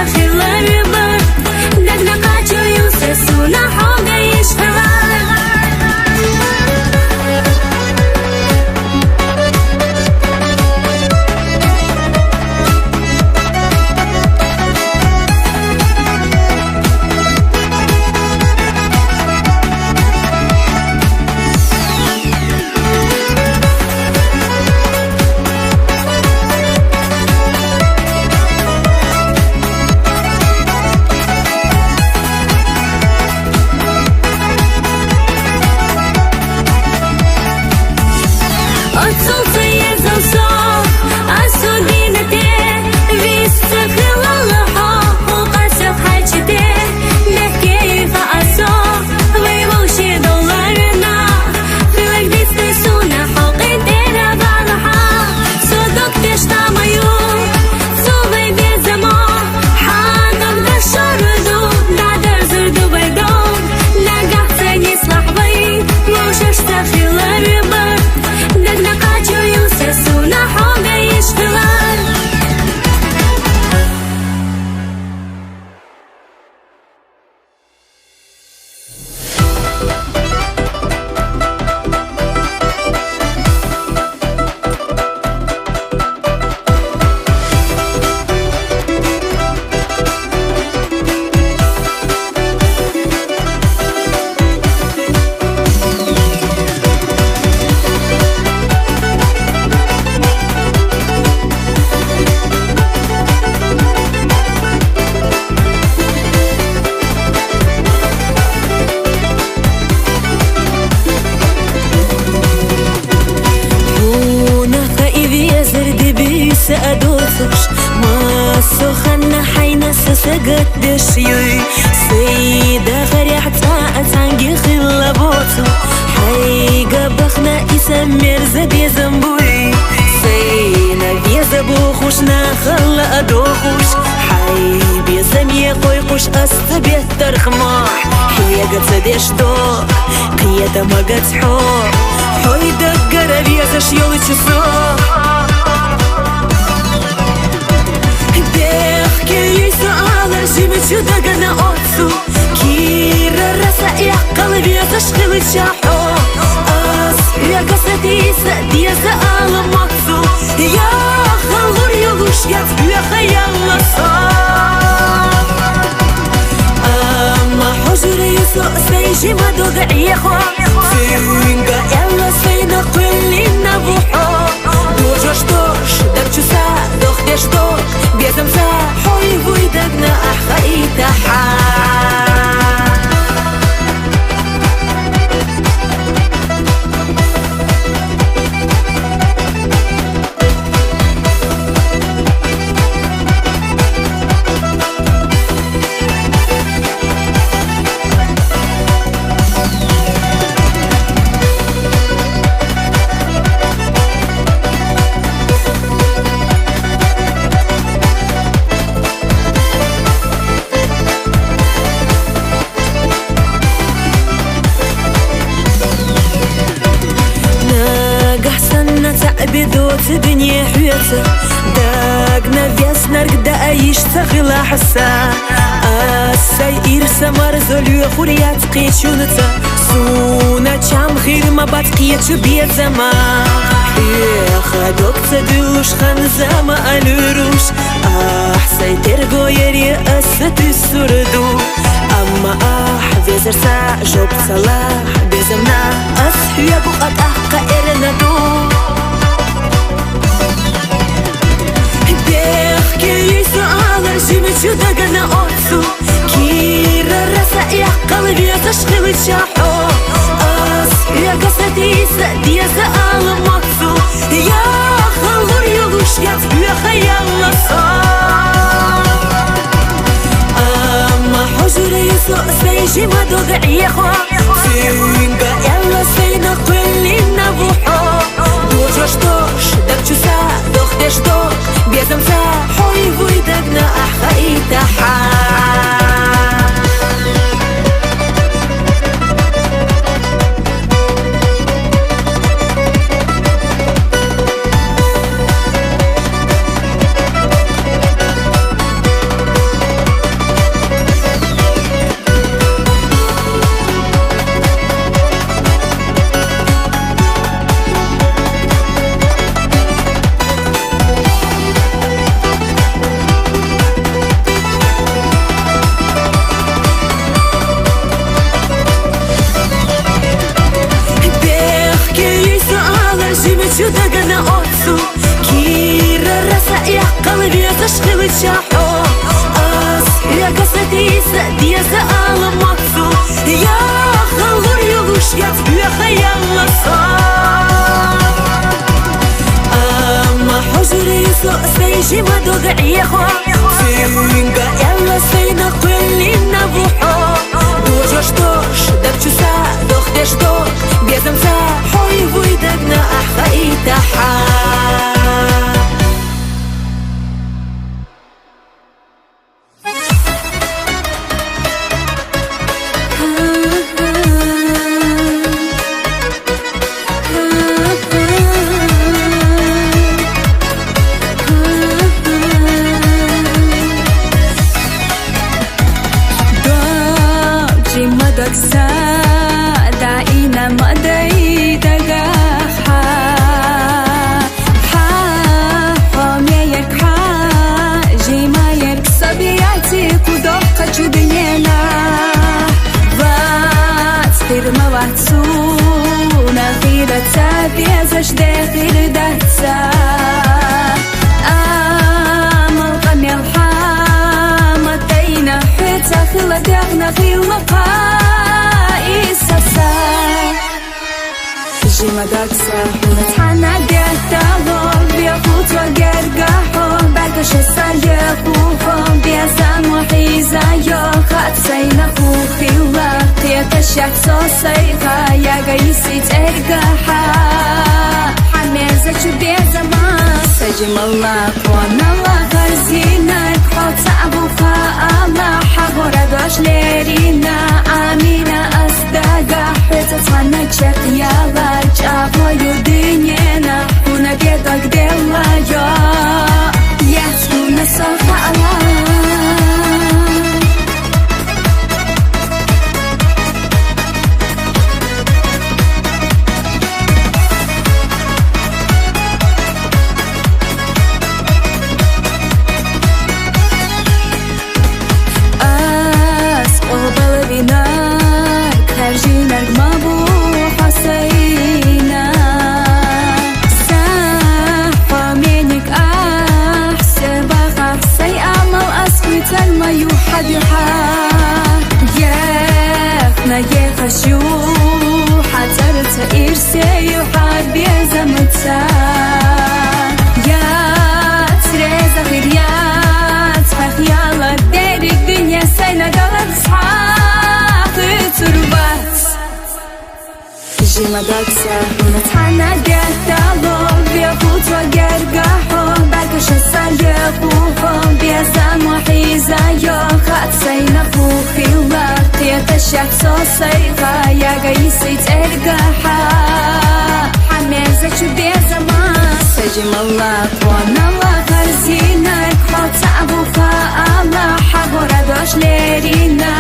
şahilları var. Dagna kaçıyor sesuna hoga işteler. سأدوثش ما سخنا حين سسقدش يوي سيدة فريح تاعت عنقي خلا بوتو حيقا بخنا يسمير زبي زنبوي سينا بيزا بوخوشنا خلا أدوخوش حي بيزم يقويقوش أستبيه ترخماح حيقا تسديش دوق قيادة ما قد حور حوي دقر بيزاش يولي تسوق جيمتشو دقنا أوتسو كيرا رسا يعقل بيزا شخيل تشاحو يا قصتي سأدي سأل مكسو يا خلور يلوش يا خيال صار أما حجر يسوء سيجي ما دوغعي خوا فينقا يلا سينا قولي نبوحو دوجوش دوش دبچو سا دوخدش دوك بيزم سا حوي بوي دقنا أحخي تحا بدوت دنيا حياته داقنا فيسنا رقدا ايش تغلى حسا السير سمر زوليو خوريات قيشونتا سونا چام خير ما باتقيت بيت زمان خدوك تدوش خنزاما الروش احسي ترقو يري اسد السردو اما فيزر سا جوب صلاح بزمنا اسحيا بقات احقا ارندو جيمتشو دقنا أوتسو كيرا رسا يعقل بيزا شخيل تشاحو يا قصتي سأدي سأل مكسو يا خلور يلوش يا خيال صار أما حجر يسوء سيجي ما دوغعي خوا فينقا يلا سينا قولي نبوحو دوجوش دوش دبچو سا دوخدش دوك بيزم سا حوي بوي دقنا أحخي تحا وتشاحو يا قصدي سأدي سأل مقصود يا خلور يغش يا خيال الصار أما حجري سوء سيجي ما دوغعي خو فينغا يلا سينا كل نبوحو دوجوش دبچوسا دوختش دوغ بيزمسا حوي ويدقنا أحخي تحا Без передаться أمل الحامة تينا حتى خلقنا في المقاييس جيما داكسا ونتحنى قدامهم بيخوت وقرقاحهم بعدش السيقوهم بيزان وحيزا يوخات سينا خوخي وقيا تشاك صوصيها يا قيسي ترقاحا حميزة شبيزة ما سجم الله قوانا الله غرزينك حوت سعبوخا الله حبورا دوش ليرينا آمينة أصدقا حتى تفنك يلا جابو يدينينا ونبيدك ديلا يا يسمونا صوفا الله جيما داكسا ونتحنى قدامهم بيخوت وقرقاحهم بعدش السيقوهم بيزان وحيزا يوخات سينا خوخي وقيا تشاك صوصيها يا قيسي ترقاحا حميزة شبيزة ما سجم الله قوانا الله غرزينك حوت سعبوخا الله حبورا دوش ليرينا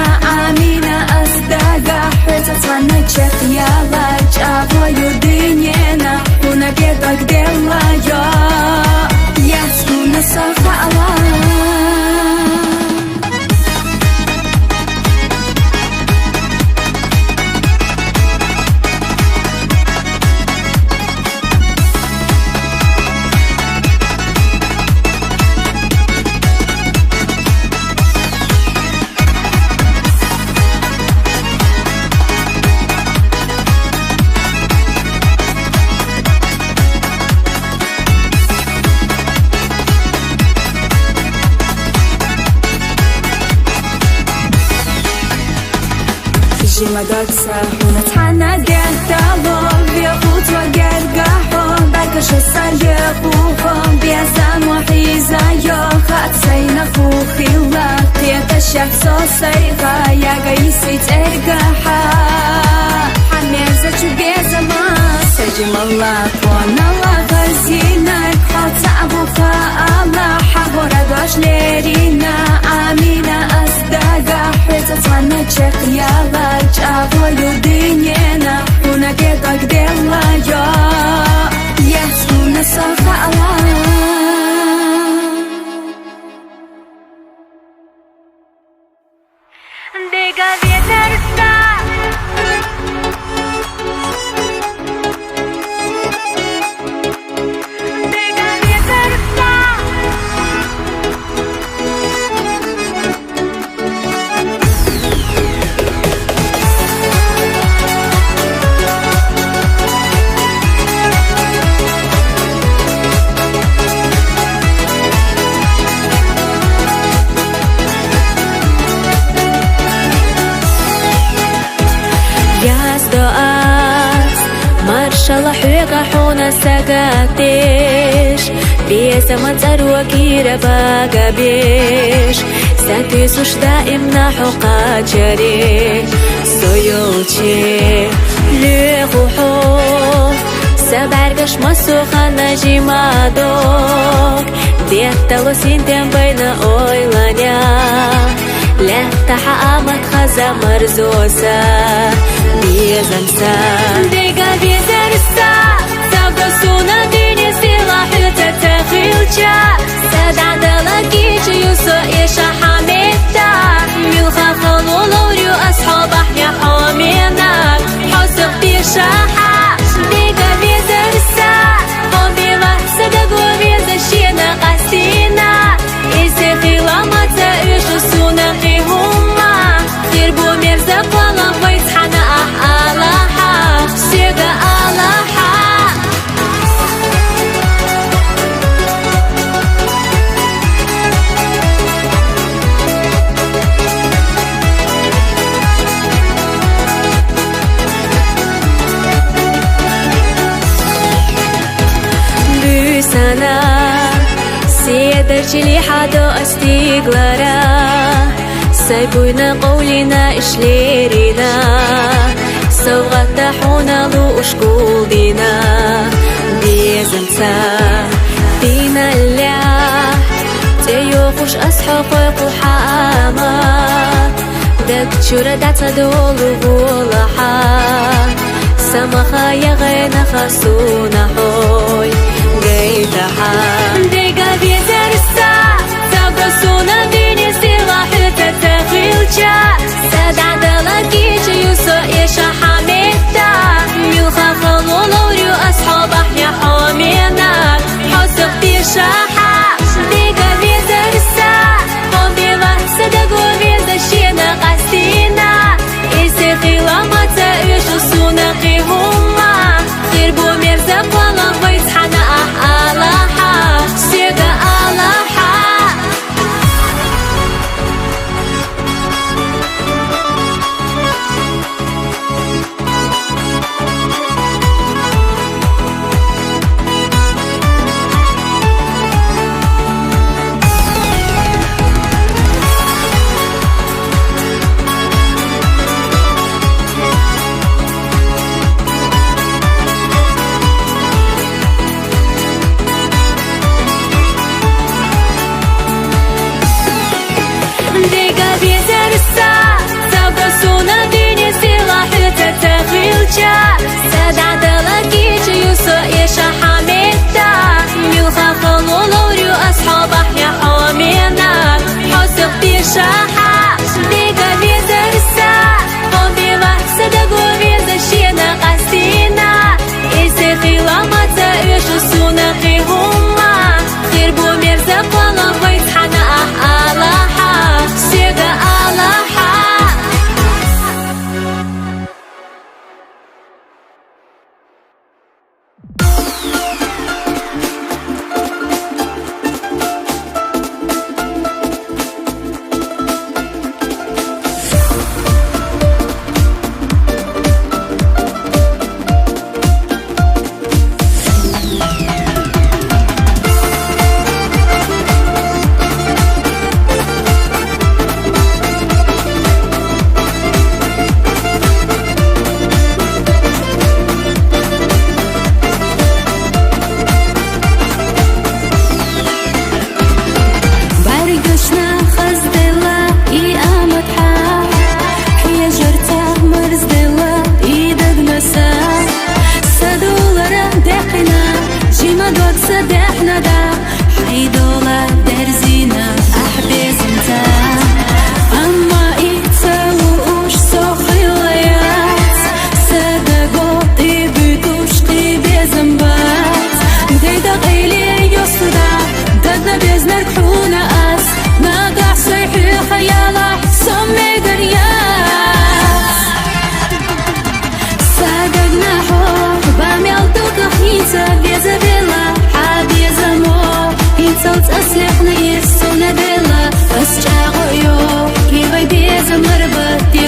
آمينة أصدقا حتى تفنك يلا جابو يدينينا ونبيدك ديلا يا يسمونا صوفا الله جيما داكسا ونتحنى قدامهم بيخوت وقرقاحهم بعدش السيقوهم بيزان وحيزا يوخات سينا خوخي وقيا تشاك صوصيها يا قيسي ترقاحا حميزة شبيزة ما سجم الله قوانا الله غرزينك حوت سعبوخا الله حبورا دوش ليرينا آمينة أصدقا حتى تفنك يلا جابو يدينينا ونبيدك ديلا يا يسمونا صوفا الله لحوق حونا ساقاتيش بيسا متزاروا كيرا باقا بيش ساتيسوش دائم نحوقا جاري سويوشي لغوحو سبارقش مسوخا نجيما دوك ديتالو سинтем بينا ойланя Летаха амат хаза марзоса Безанса Дега безерса Сагосуна дыни сила хыта тахилча Сададала кичи юсо иша хамета Милха халулурю асхаба я хамена Хосук тишаха Дега безерса Хобива садагу безащина кастина Иси хиламата ишу суна хихума Хирбу мерза палам вайтхана алаха Всега алаха Лысана Сиедерчили хадо астиглара Сайбуйна قولنا إشليرنا سوغت حونا لو أشكولدنا بيزنسا دينا اللع تيوخوش أصحاب قحامات دك شورا داتا دولو غولحا سمخا يغينا خاسونا حوي قيدحا ديقا بيزرسا تاقصونا ديني سيلا حتى تغيلجا سادعدالا كيجي يوسو إيشا حميتا ميلخا خلولوريو أصحاب أحيا حومينا حوسق تيشاحا ديقا بيزرسا قوبيبا سدقو بيزاشينا قاستينا إيسي خيلامتا إيشو سونا قيهوما خيربو ميرزا قوالان ويتحانا ألاحا سيغا ألاحا Дига безерса Тагосуна дыни сила хыта тахилча Сададала кичи юсо иша хамета Милха халулурю أصحاب أحيا حومينا حوسق تيشاحا Дига безерса قوبيبا سدقو بيزاشينا قاستينا إيسي خيلامتا إيشو سونا قيهوما خيربو ميرزا قوالان ويتحانا ألاحا Всега Аллаха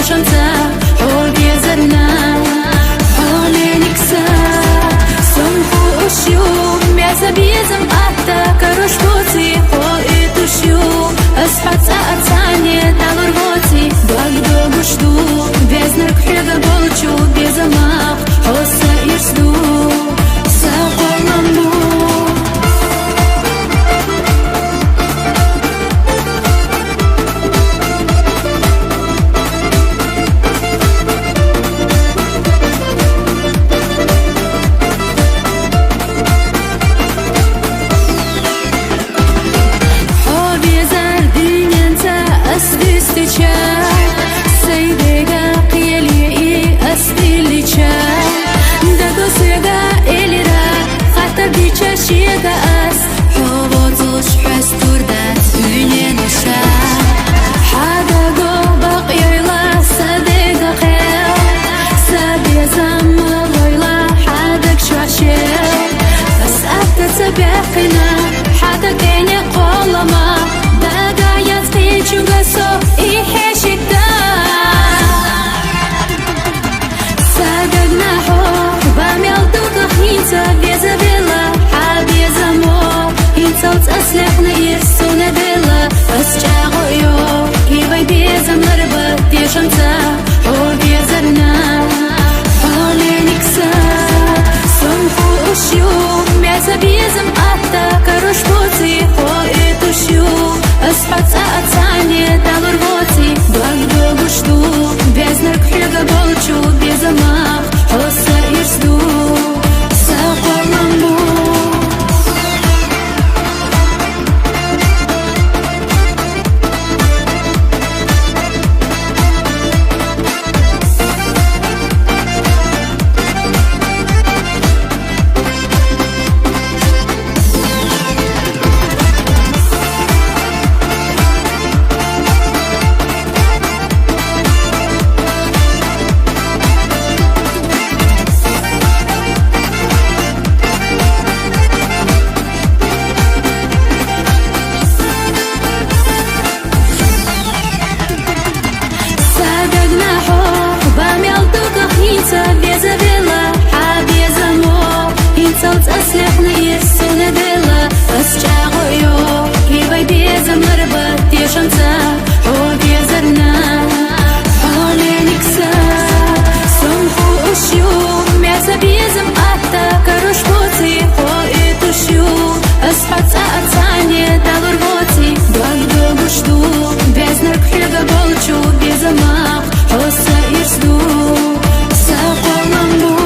Шанса, о, безарна, о, леникса. солнца безавела, а безамо, и солнце слепные сунадела, осчагою, и вой безам нарба, тешанца, о безарна, оленикса, сумху ущу, мясо безам атта, корош поци, о и тущу, аспаца отцане, талур воци, благо жду, без нарпхега болчу, безамах, оса и жду, саполамбу.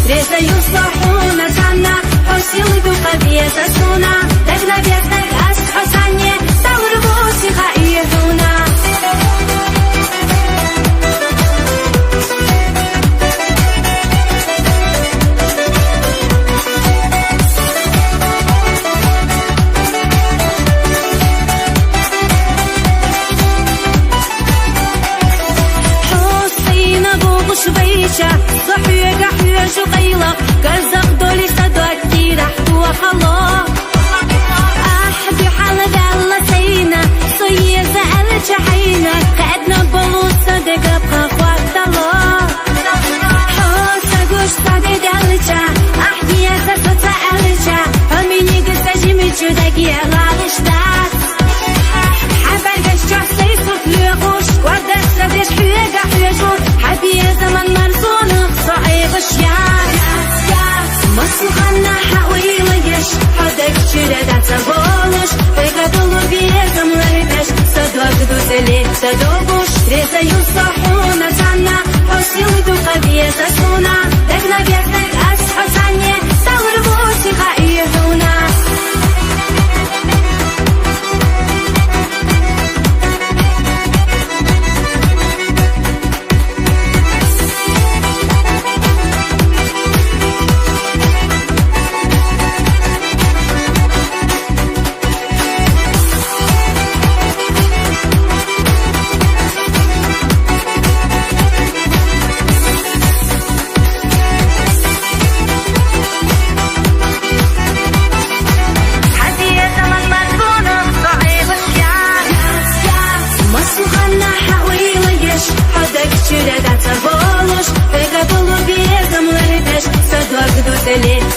резаю слахуна жанна, осилы духа веза суна, так навесных аж хасанье, таурву сиха и езуна. شويشة صحية قحية شقيلة كزق دولي صدوكي رحت وخلا أحبي حالة دالة سينا صيّة زعلت شحينا قعدنا بلوط صدق أبقى خوات الله حوصة قوش صدق دالتشا أحبي يساسة سألتشا هميني قصة جيمي جوداكي أغالش داس حبر قشجع سيسوك لغوش وردش صدش حية قحية شوك حبي زمن مرزون صعيب الشيار مصلحنا حويلة يش حدك شردة تبولش ويقبلوا بيزم لربش صدوك دوزلي صدوكوش ريزا يصحونا جانا حسيل دوقا بيزا سونا دقنا بيزنك أسحى سانية دور بوشي خائيهونا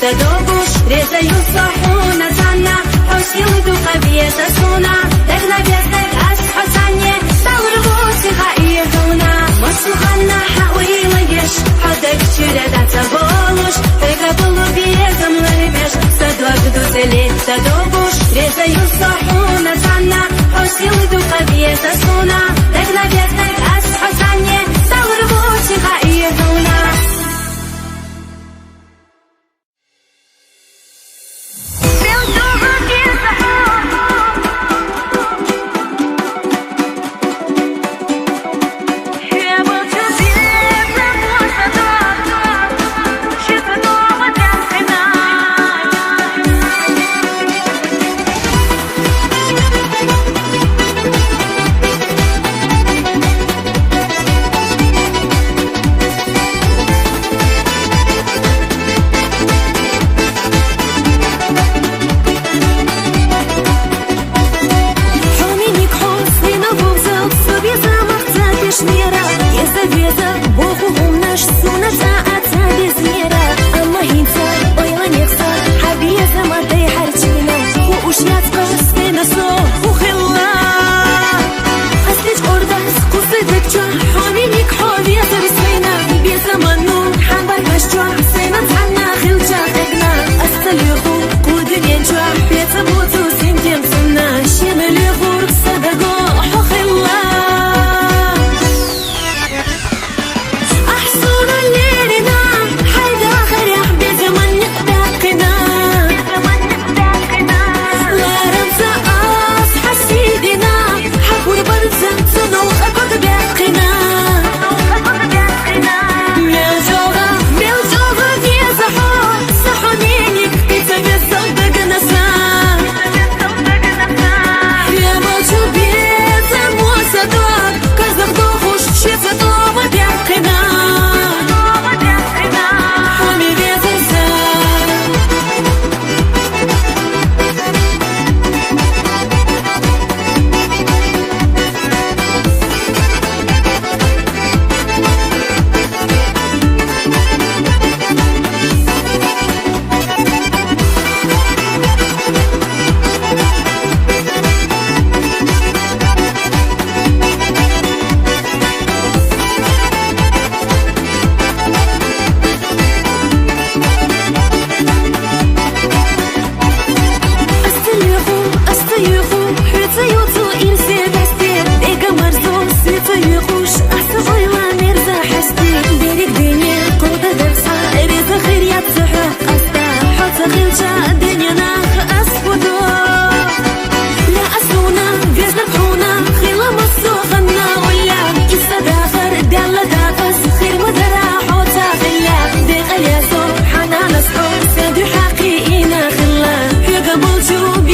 صدوقوش ريزا يصحونا جانا حوشيل دوقا بيزا سونا دقنا بيزنك أسحى سانية دورغوشي خائيهونا مصلحنا حويلة يش حدك شردة تبولوش ويقبلوا بيزم لربش صدوق دوزلي صدوقوش ريزا يصحونا جانا حوشيل دوقا بيزا سونا دقنا بيزنك أسحى سانية دورغوشي خائيهونا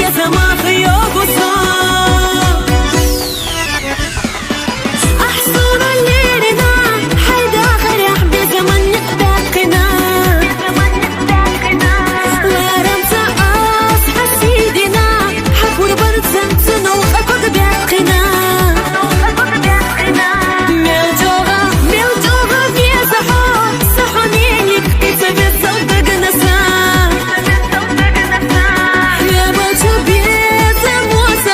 без мах йогуса. أحصر الليلنا حيدا خريح بزمن باقنا لا رمزة أصحى سيدنا حفور برد زمتنا وأكد باقنا ملجوغة في صحو صحونيك كتب الصدق نسا يا بلشو بيزم وسا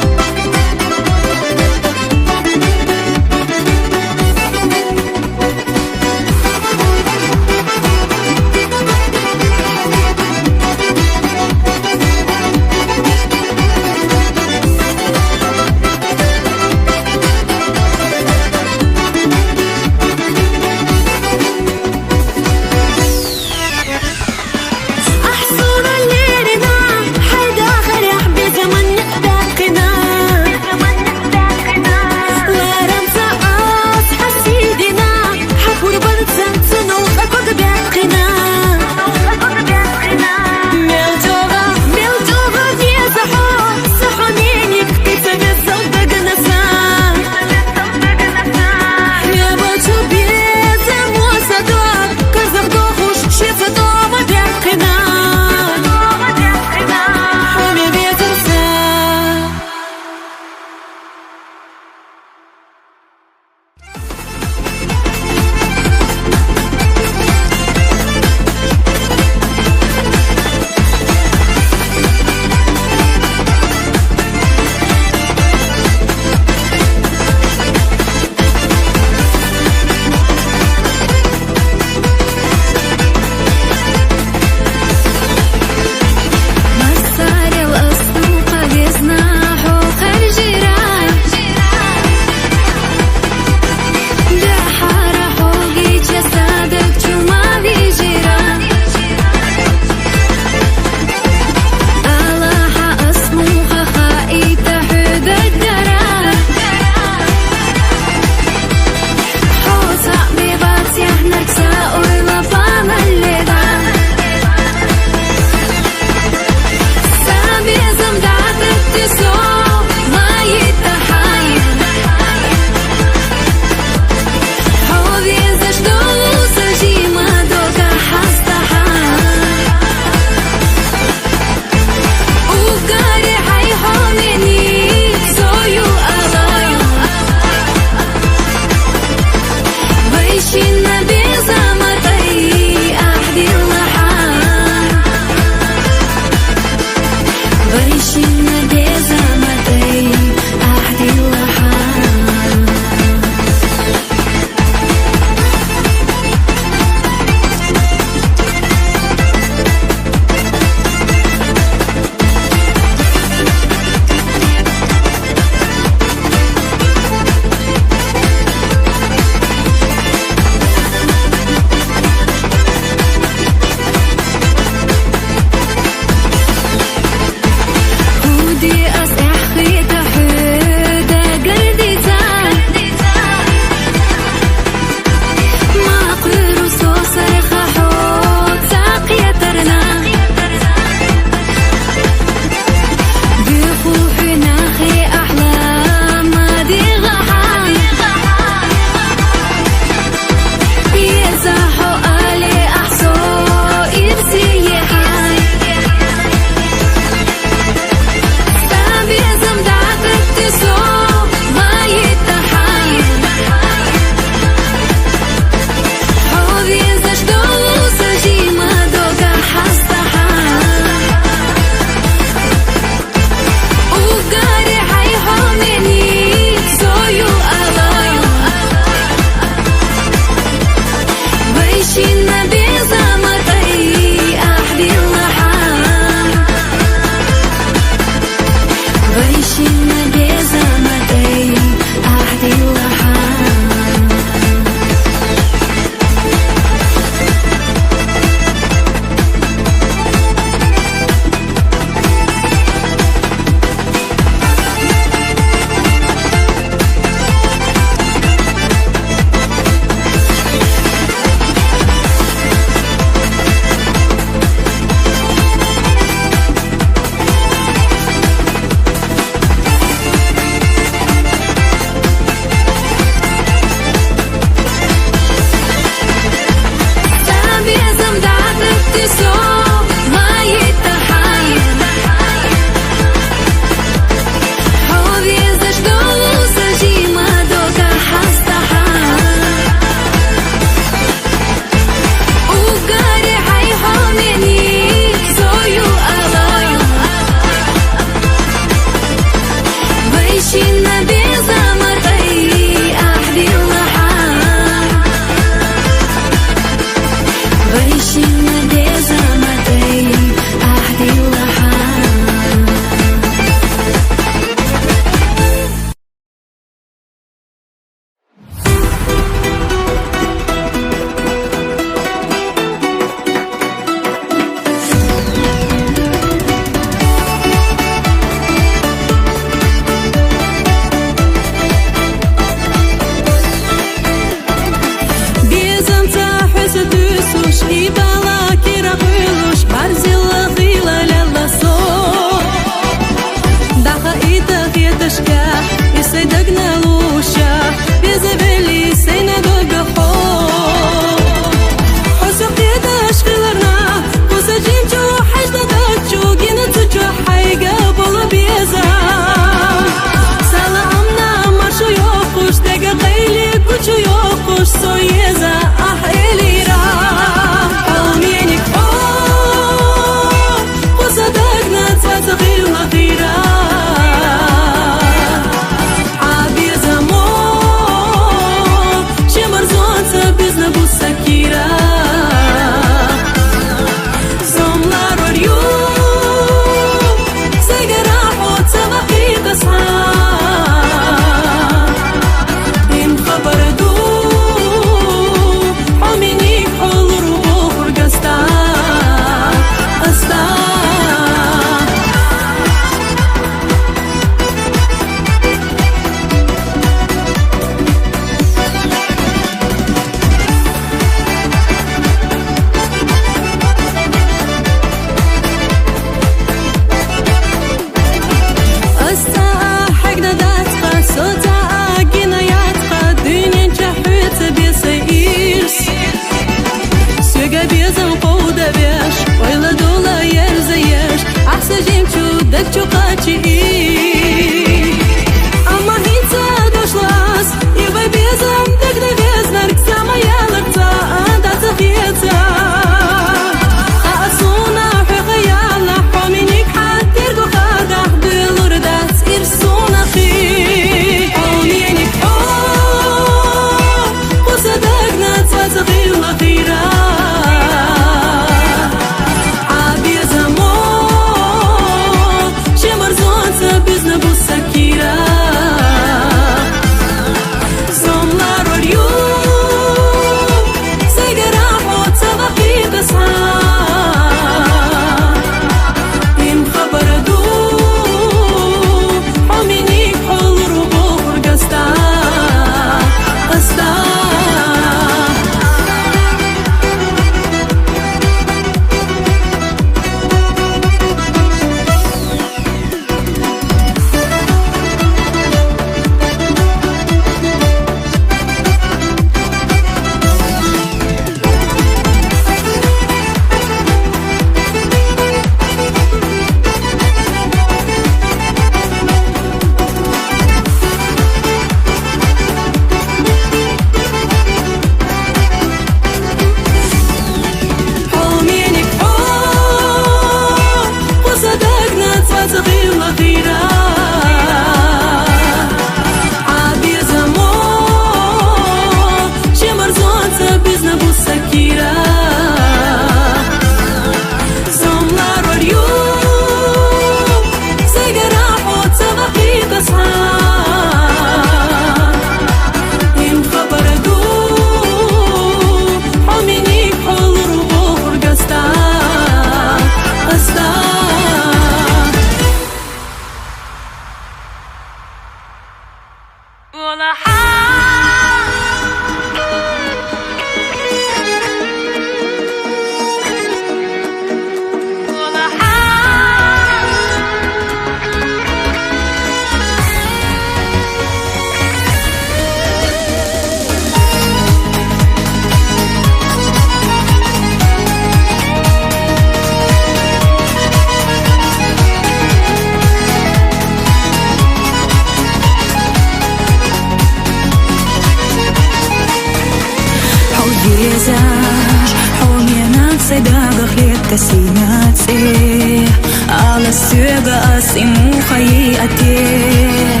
السوق مخي أتيه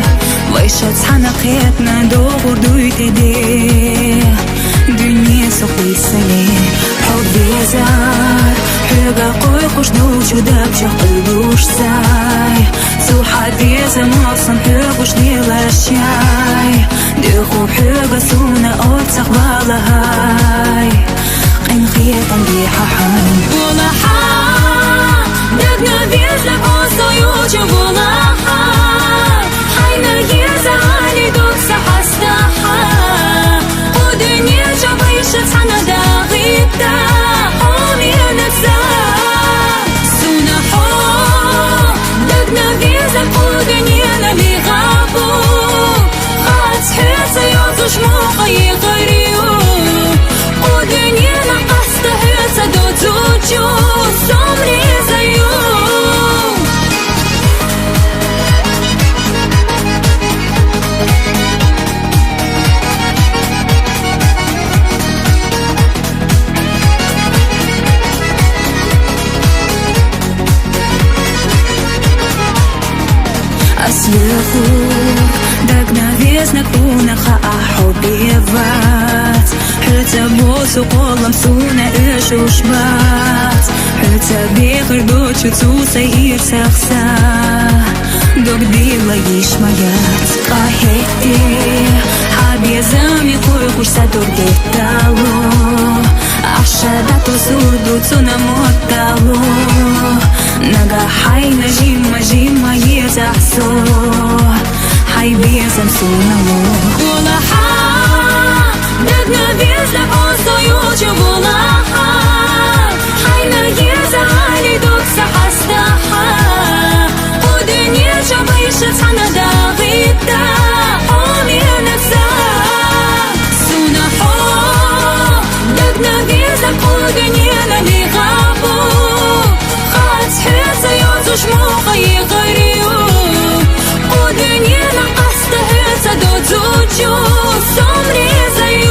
ويشت حنقيتنا دور دويتدي دنيا سوقي سلي حبي زار حقا قوي قش دوش وداب شقلبوش ساي سو حدي زموصن حقوش ديلا الشاي دخو حقا سونا أوتسق بالهاي قين خيطان دي ححان ولا حا دقنا بيزلك أوصو يوجب ولا حا حينا يزعالي دوك سحستحا ودنيا جبيشت حنا داغيبتا حومي نفسا سونا حو دقنا بيزلك ودنيا نبي غابو خات حيطة يوزوش موقعي غريو ودنيا نقصت حيطة دوتوجو سمري زيو أسلخوك دقنا فيزنا كونا خاء حبي فات حتى بوسو قولم سونا إيش وشبات حتى بيخر دوتشو توسا تخسا دوك ديلا يشميات قاهيتي حابي زامي خوي خوش سادور جيتالو عشاداتو سودو تونا موتالو نغا حينا جيما يتحسو حي بيزم سونالو ولا حا دقنا بيزلك أوصو يوجب ولا حا حينا يزعالي دوك سحستحا ودنيا جبيشت حنا داغيبتا حومي نفسا سونا حو دقنا بيزلك ودنيا نبي غابو خات حيطة يوزوش موقعي غريو ودنيا نقصت حيطة دوتوجو سمري زيو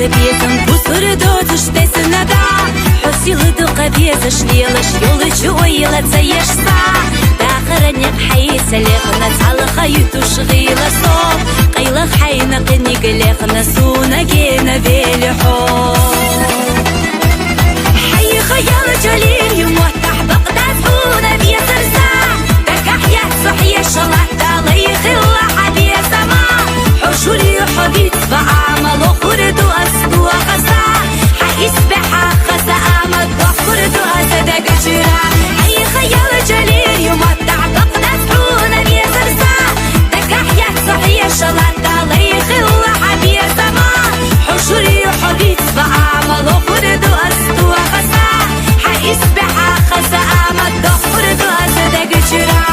безом пусуры дозу штесы нада حسيلة قبيزة شليلش يولش ويلا تسيشسا داخرني بحيس ليخنا تعلق يتوش غيلة صوب قيلة حينا قني قليخنا سونا جينا بيلحو حي خيال جليل يموتح بقداس حونا بيسرسا دك أحيا صحية شلحتا ليخ الله حبي سما حشولي حبيت بعمل خرد وأسدو خسا حيسبحا خسا أمد خرد وأسدق جرا حي خيال جليل يموتح بقداس حونا بيسرسا دك أحيا صحية شلحتا ليخ الله حبي سما حشولي حبيت بعمل خرد وأسدو خسا حيسبحا خسا أمد خرد وأسدق جرا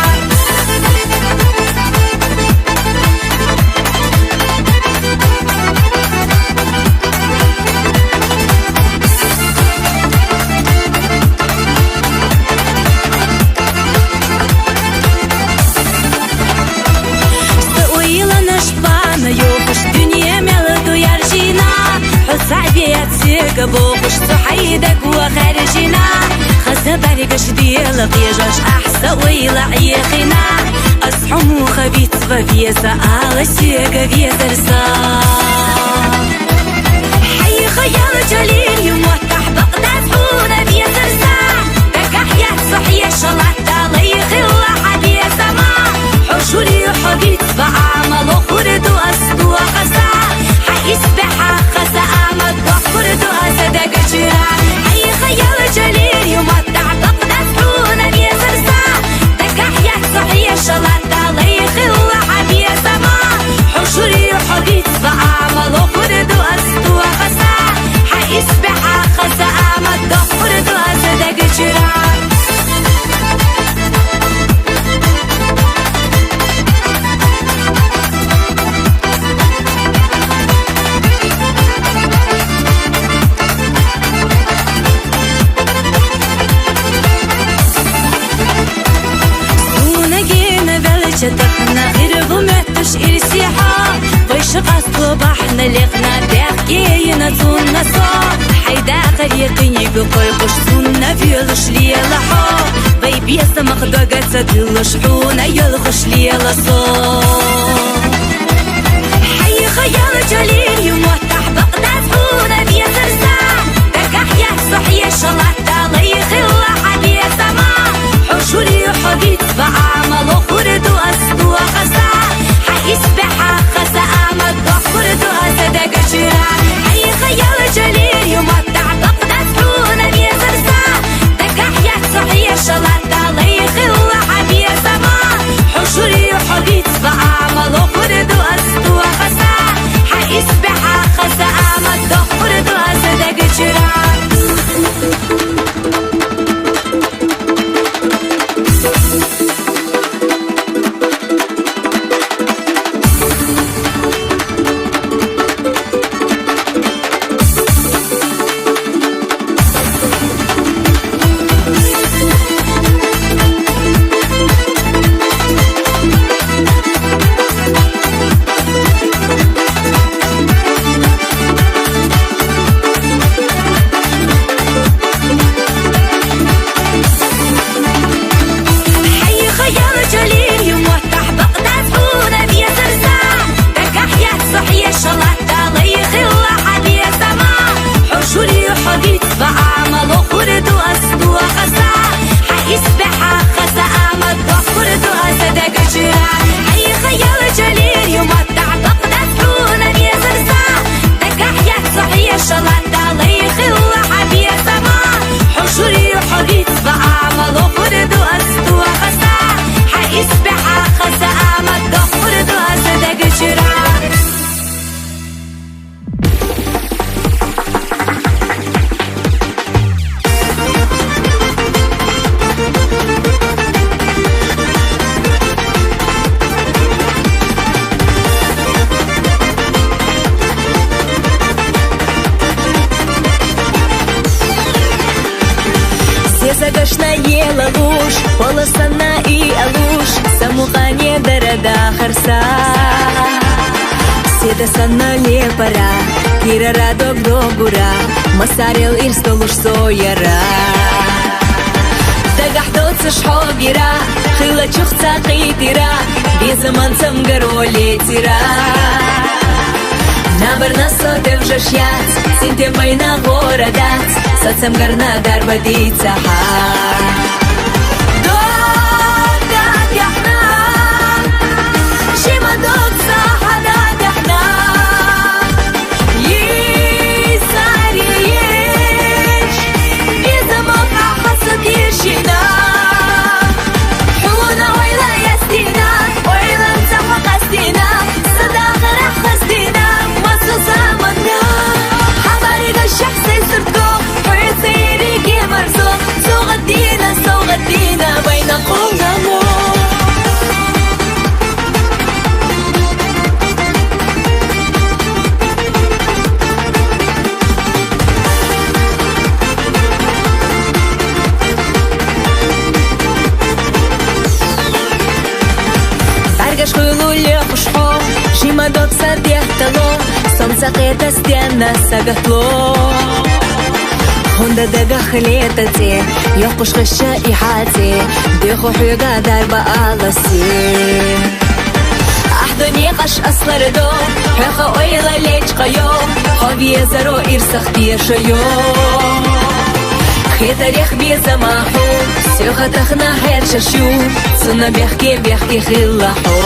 بوقش صحيدك وخارجنا خزة برقش ديالك يجاش أحسا ويلا عيخنا أصحمو خبيت بفيسا على سيقا بيزرسا حي خيال جليل يموتح بقداس حونا بيزرسا دك أحيا صحية شلحتا ليخ الله حبي سما حشولي حبيت بعمل خرد وأسدو خسا حيسبحا خسا أمد خرد وأسدق جرا حي خيال جليل يمتع بقداس حونا بيسرسا دك أحيا صحية شلحتا ليخ الله حبي سما حشولي حبيت بعمل خرد وأسدو خسا حيسبحا خسا أمد خرد وأسدق جرا تخنا غير بمتش إرسيحا ويشق أصبحنا لغنا بيحكينا تونا صار حيدا غريقني بقيقش تونا فيلش ليلحا ويبيسا مخدقة تدلش حونا يلغش ليلصار حي خيال جليل يموتح بقداس حونا بيسرسا دك أحيا صحية شلحتا ليخ الله حبي سما حشولي حبيت بعمل خرد وأسدو خسا حيسبحا خسا أمد خرد وأسدق جرا حي خيال جليل يمتع بقداس حونا بيزرسا دك أحيا صحية شلحتا ليخ الله حبي سما حشولي حبيت بعمل خرد وأسدو خسا حيسبحا خسا أمد خرد وأسدق جرا Загашна ела луж, полосана и алуш, самухание дорада харса. Седа санна лепара, Kirara dogura Masaril irstolush soyara Dagahdotsa shhobira Khila chukhta qitira Bezaman samgarole tira Nabar naso devja shyac Sinte bayna goradat Satsam garna darbaditsa ha Shimadot sardiahtalo Somsaqeta stena sagatlo Honda daga khletati Yoqush khasha ihati Dekhu huga darba alasi Ahdoni qash aslardo Haqa oyla lechqayo Khaviya zaro irsakhti yashayo Khitarikh bezamahu Syokhatakhna hershashu Suna bihki khillahu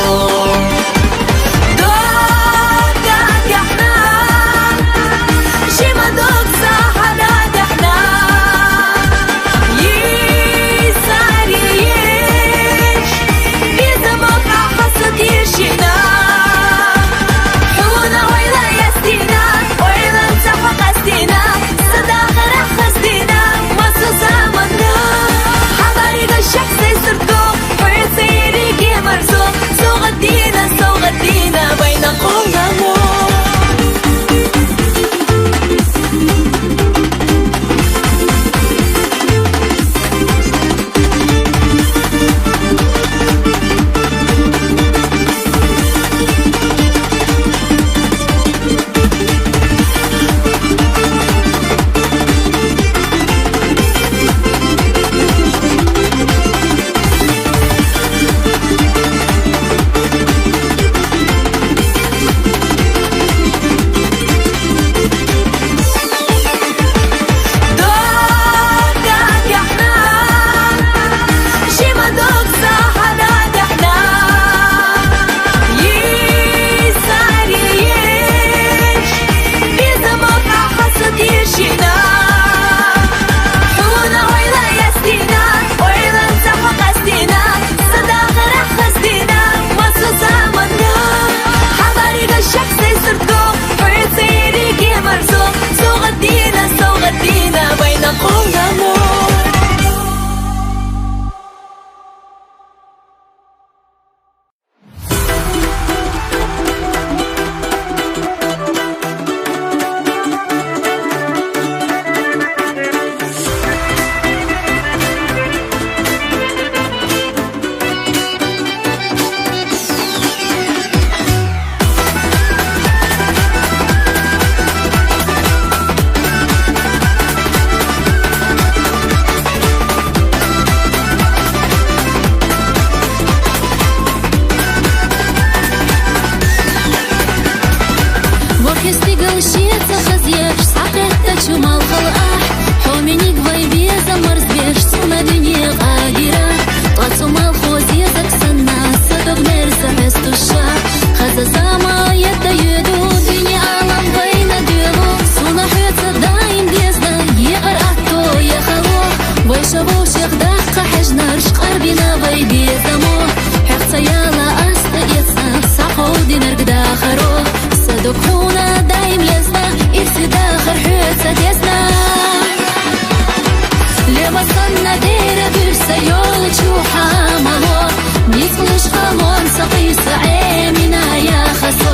يا خس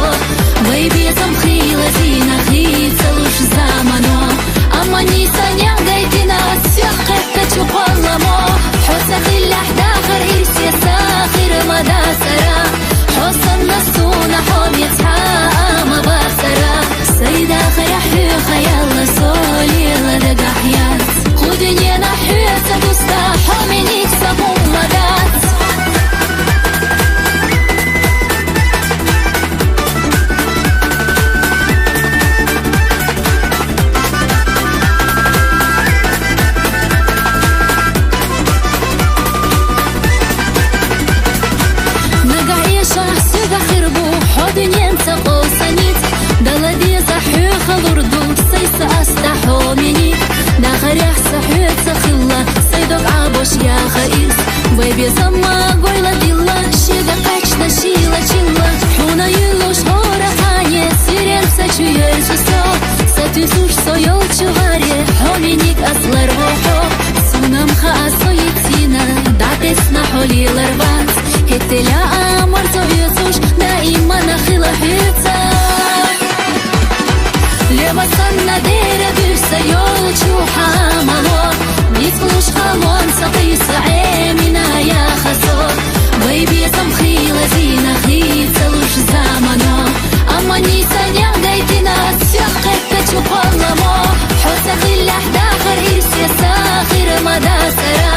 Безама гойла дила, щега качна шила чила. Хуна юлуш гора хане, сиренца чуешь усо. Сатюсуш соёл чуваре, хоминик аслар вохо. Сунам хаасо ятина, датес на холи ларват. Хеттеля амар союсуш, даима нахила хица. Лева санна дера дырса ёл чухамало. Нисклуш халон сaqisa عيمنا يا خسور. Бэйби самхила зина хица луш замано. Ама нисан яхдайтина сяхкетта чухаламо. Хоса хилля хдахар ирси сахир мадасара.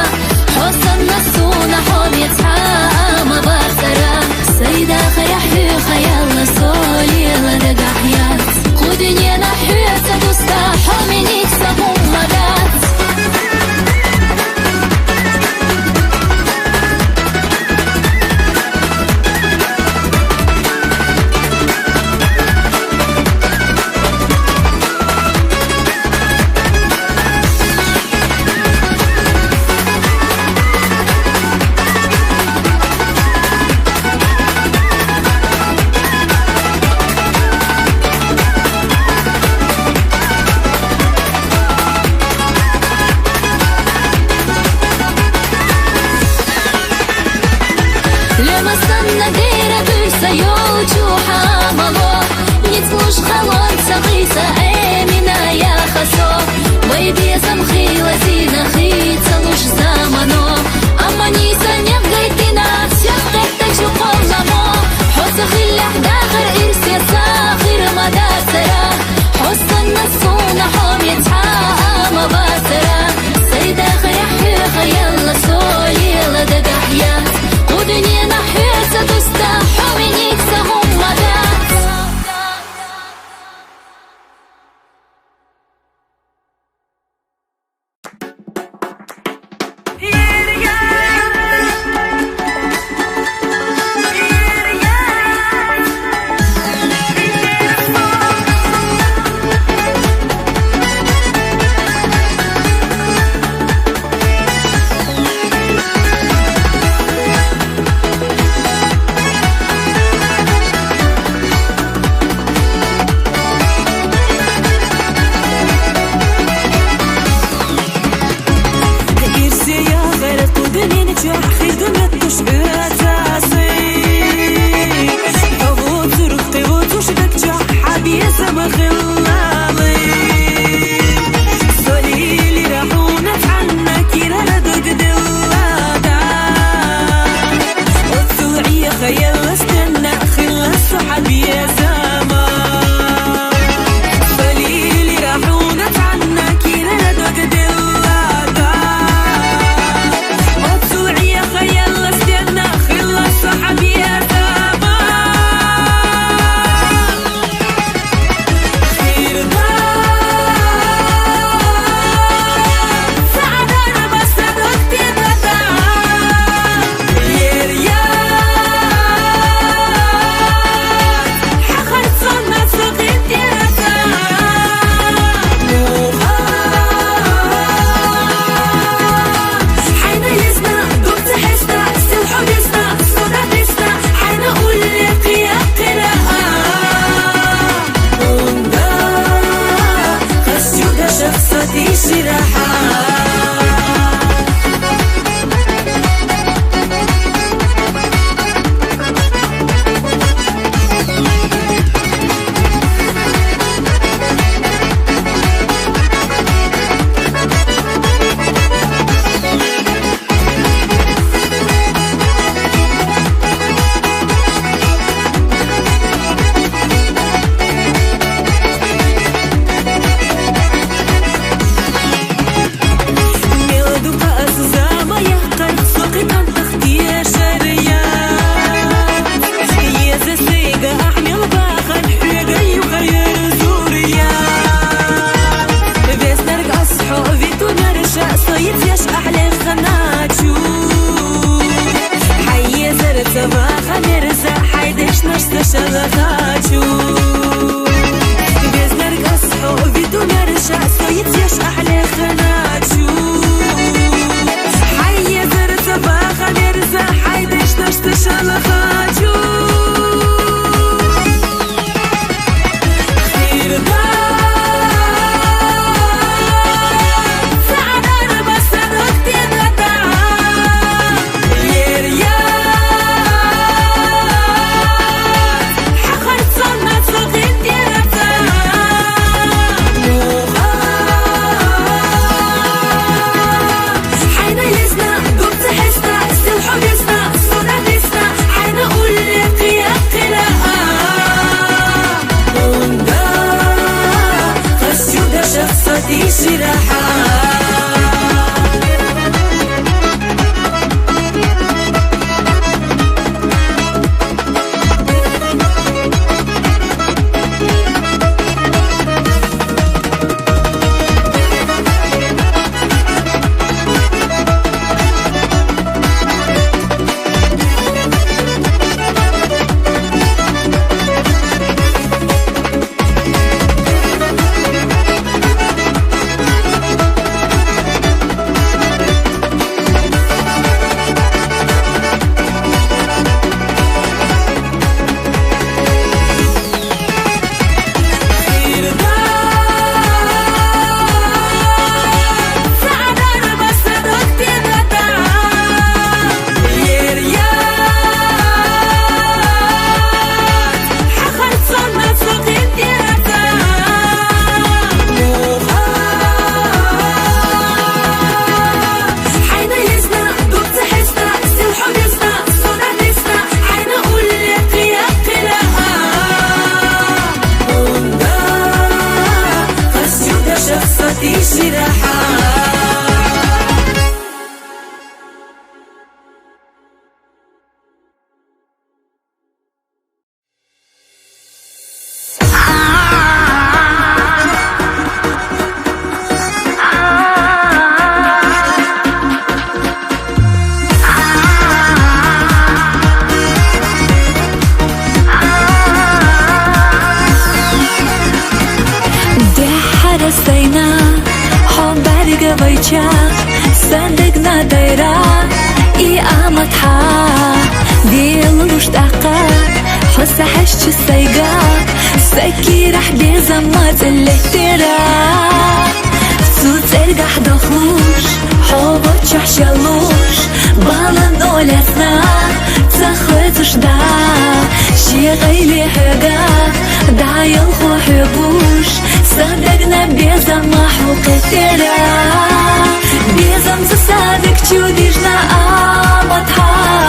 Хоса насуна хом يتحاما باسرا. سيدا خيحي خيالنا سولي لدقا حيات. قودني نحيا سدوستا حومينيك سبوم مدات. أحلى خناتشو حي زرت باخ صدقنا دايرة قيامتها ديال مشتاقة حس حشت السيقة سكي رح بيزمت الاحتراق صوت ارقح دخوش حبوت شحشلوش بالن أولاسنا تخوتش دا شي غيلي حقا دا يلخو حبوش صدقنا بيزم حوق التراق بيزم صدق تشوديجنا آمتها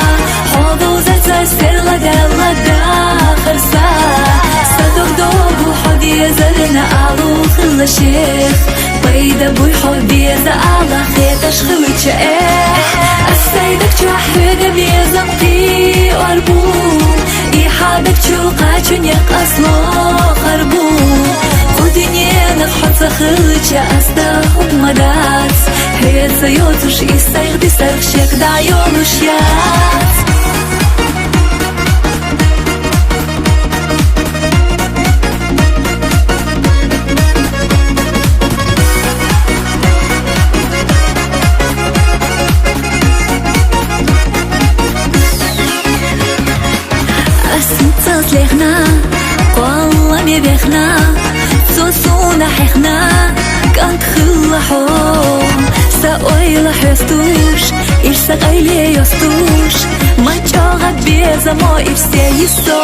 حضوزة تسر لدى آخر ساعة صدق دوب وحدي زرنا أعلو خل الشيخ بيدا بوي حبي زعلا خيتش خويتش السيدك تحويق بيزم قي واربو إيحادك تشوقاتشن يقصلو خربو ودنيا نخحط خلتش أستخد مدات هي زيوتش إستيغ دي سرخشيك دعيولش يات تصليحنا والله مبيخنا صوصونا حيخنا كانت خلحوم سأويل حستوش إيش سقايلي يستوش ما تشاغد بيزا ما إيش سيستو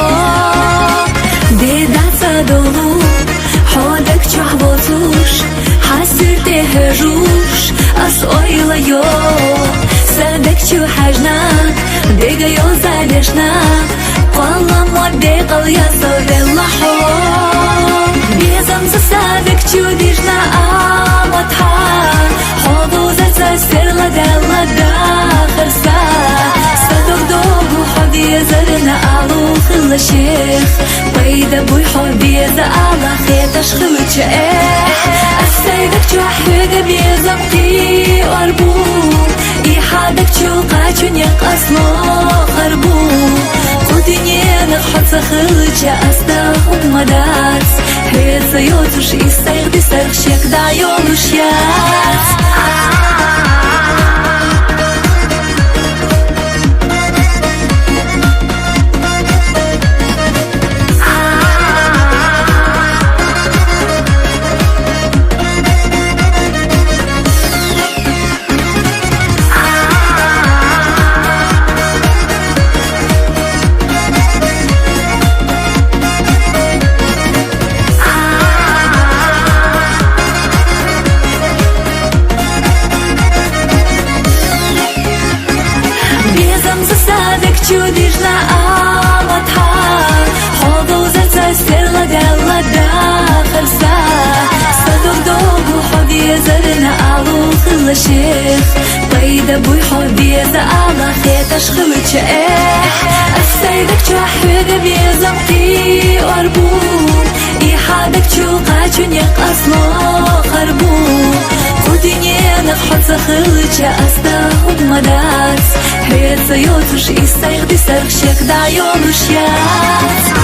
ديدا صدولو حودك تشحبوتوش حسر تهجوش أسأويل يو سادك تشو حاجنا ديقا يو زادشنا والله مودي قوية صوت اللحوم بيزم صدق تشوديجنا آمتها حضوزة تسر لدى آخر ساعة صدق دوب وحدي زرنا أعلو خل الشيخ بيدا بوي حبي زعلا خيتش خوتش السيدك تحويق بيزم قي واربو إيحادك تشوقاتشن يقصلو خربو ودنيا نخحط خلتش أستخد مدات هي زيوتش إستيغ دي سرخشيك دعيولش يات يلا شيخ قيد ابوي حبي زعما خيتش خلتش السيدك تحويد بيزمتي واربون يحادك تشوقاتشن يقصلو خربون خدني نفحت خلتش أستاهم مداس هي سيوتش يستيغدي سرخشك دايونش ياس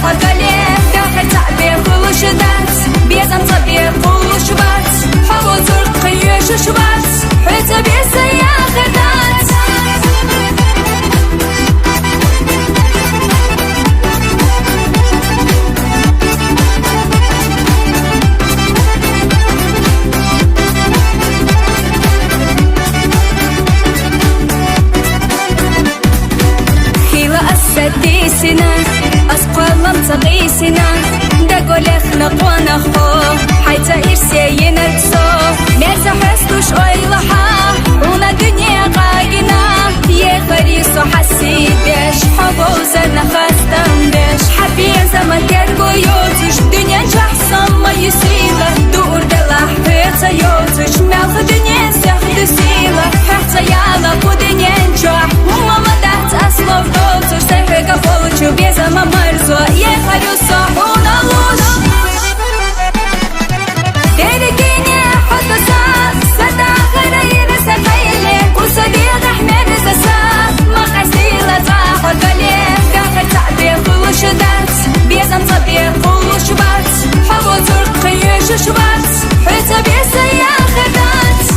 Подали بيسنا دقولخ نقوانا خو حيث إرسينا تسو مرزا حسوش أيلها ونا دنيا غاقنا يخريسو حسيد بيش حبوزنا خاستم بيش حبين زمان تربو يوتش دنيا جحسن ما يسيلا دور دلح بيتا يوتش مالخ دنيا سيخدو سيلا حيث يالا كودنيا نجوح وماما دات أصلو вдовцу Штефика получу без мамарзу Ехарюсо уналуш Берегине حطسا سدا خيرين سخيلي وصديق احمد زسا ما خسيلة زاخر قليل قاخر تعبي خلوش دات بيزم صبي خلوش بات حبو ترقيش شبات حيث بيسا ياخر دات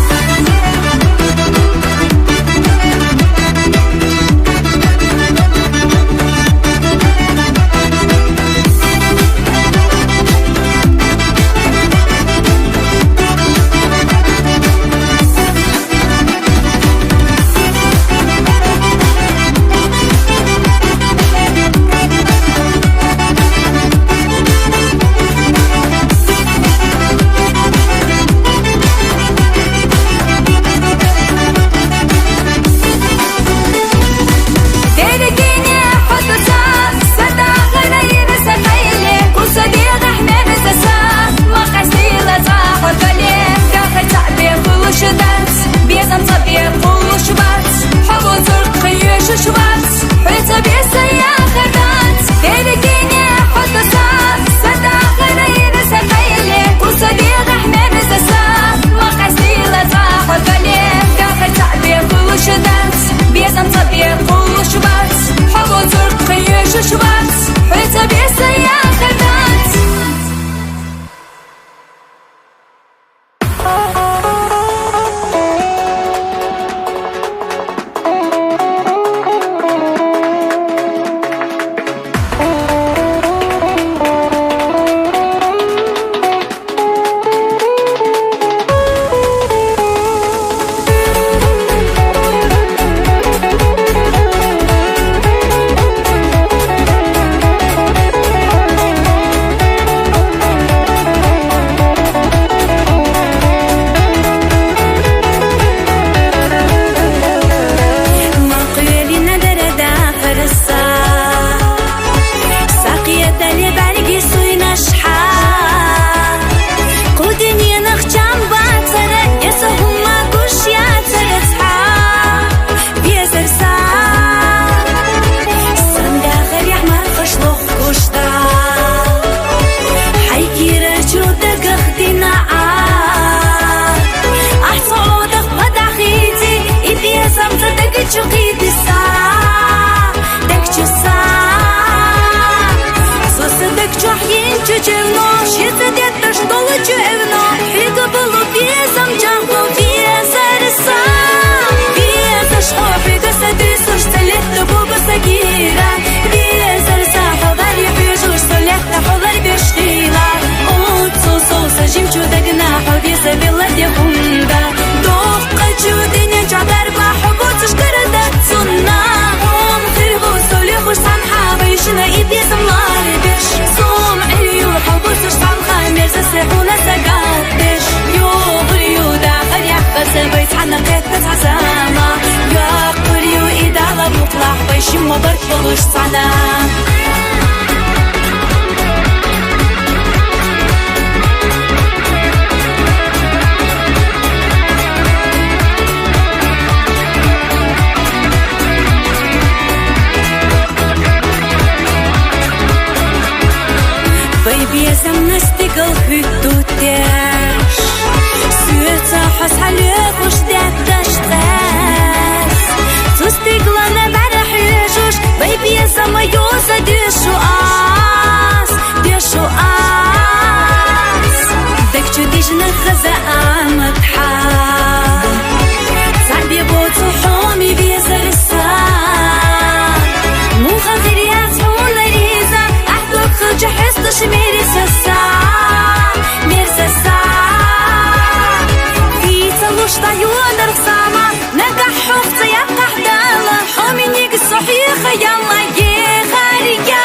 صحيح يلا يا خارجة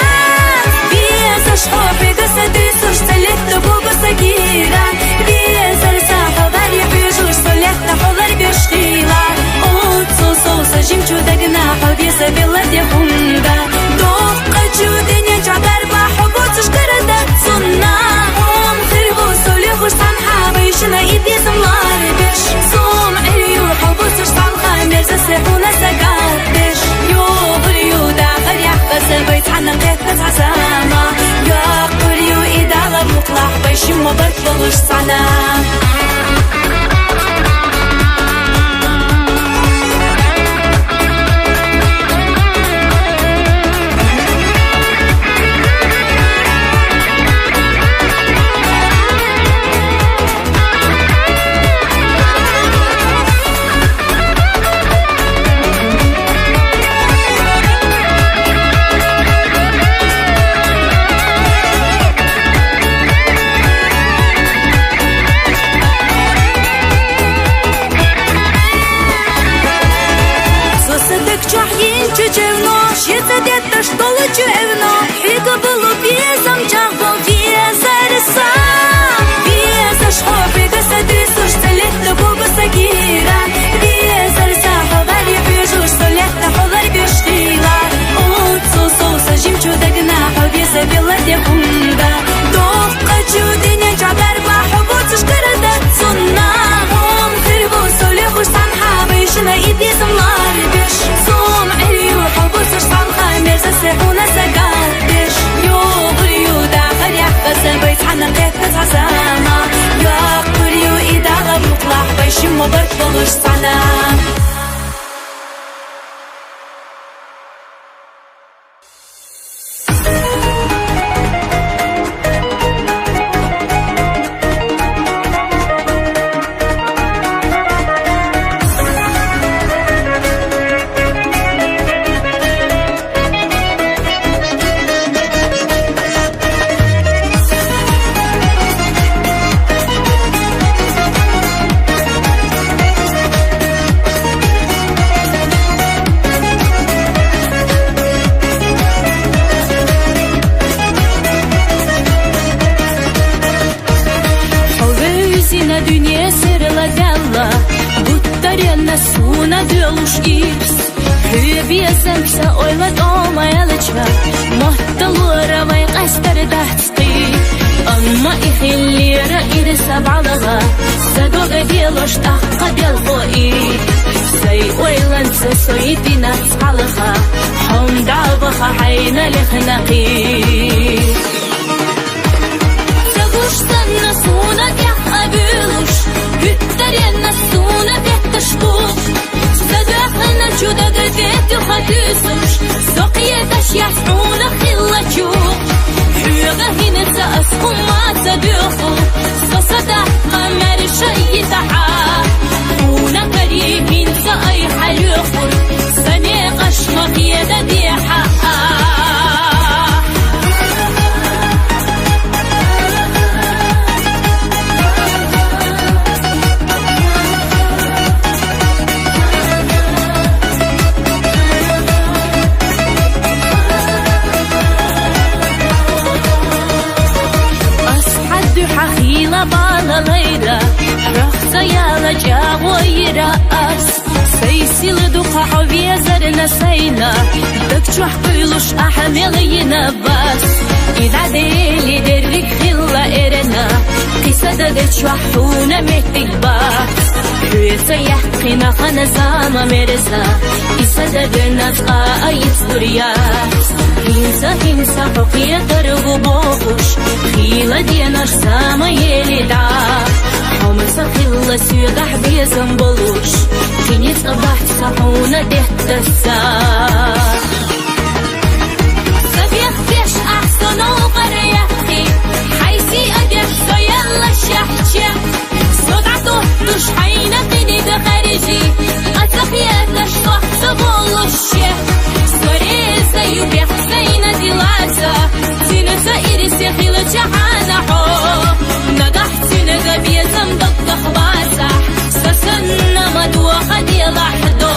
sana. Щица где-то что лучше эвно, фига было весом, чахбо веса реса. Веса шхо, фига садрисуш, салет на бога сагира. Веса реса, хавари бежуш, салет на хавари бештила. Утсу соуса жимчу дагна, хавеса бела дехунда. Дохка чудиня чадар баху, буцуш карада цунна. Хом хирву солехуш санха, вейшина и бесом ларбеш. Сом элью хавуцуш санха, мерза сехуна сагадеш. Югрю дахар яхкаса, бейт хана кеккас хасама. Яхкурю и дага буклах, вейшим мобарт болуш сана. Dünya sırla dalla Buttarına suna dölüş ips Hübiyesемся ойлат olmayalычва Мохталура вай қастар дахтсты Амма ихиллира ири сабалага Садога делош тахқа делхо ит Сай ойланса соитина цхалыха Хомдалбаха хайна лихнақи Загуштанна суна Абилуш, Викторина суна бетташкуш, Задахана чуда газету хатюсуш, Сокьеташ ясуна хиллачуш, Хюга хинеца аскумаца дюху, Сосадах камери шайитаха, Уна карихинца ай халюхур, Санекаш махьеда диха. Бала лейда, рахса яла джаво ирас. Сейсилы духа хавезар насайна, так чух пылуш ахамел йнабас. Идадели дервик хилла эрена, кисада де чухуна метикбас. Хюеса яхкина хана зама мереса, исада де наза айц дурьяс. Хинса хокия таргу бохуш, хила денаш сама елида. Хомса хилла сюдах безам болуш, хинец абахт сахуна дехтаса. Сабих беш ахсану qarayaqti, хайси адеш сояла шахче. Содату душ хайна қинид харижи, атсахият наш вахта болуше. Сореза юбех сайна диласа, Тинеса ирисе хила чахана хо. Надах тинега безам дакта хваса, Сасанна мадуа хадила хадо.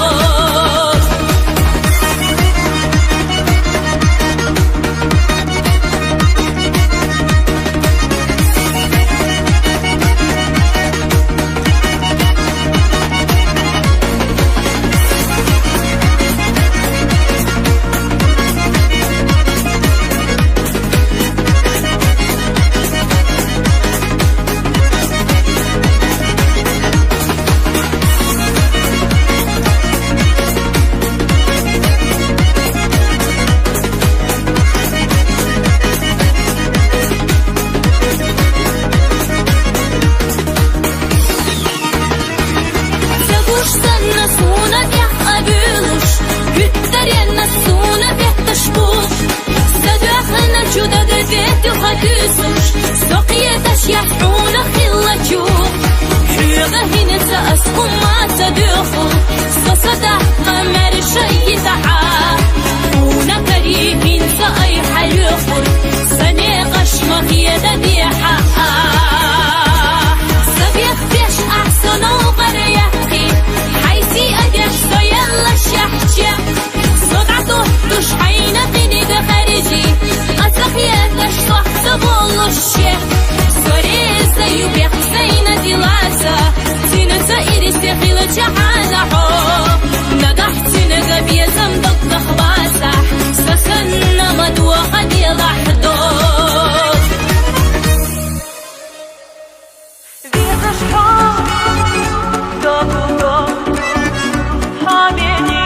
دسوش سقيا تشيحون خلتشوف حيغة هنا تأسكم ما تدخل صصدا قمر شي تحا ونكريهين سأي حلوخل سنقش مغيدا ديحا سبيخ بيش أحسن وغريحي حيثي أدش سيلا الشحشة صدعته تشحينا فيني بخارجي أسخياتش تحسبول الشيخ سوري سيبيخ سينا دلاسة تنسى إرسي خيلة جحانا حو نقحتي نقبي زمدك نخباسة سسنا مدوخة دي لحدود Wierzysz w to długo pamięta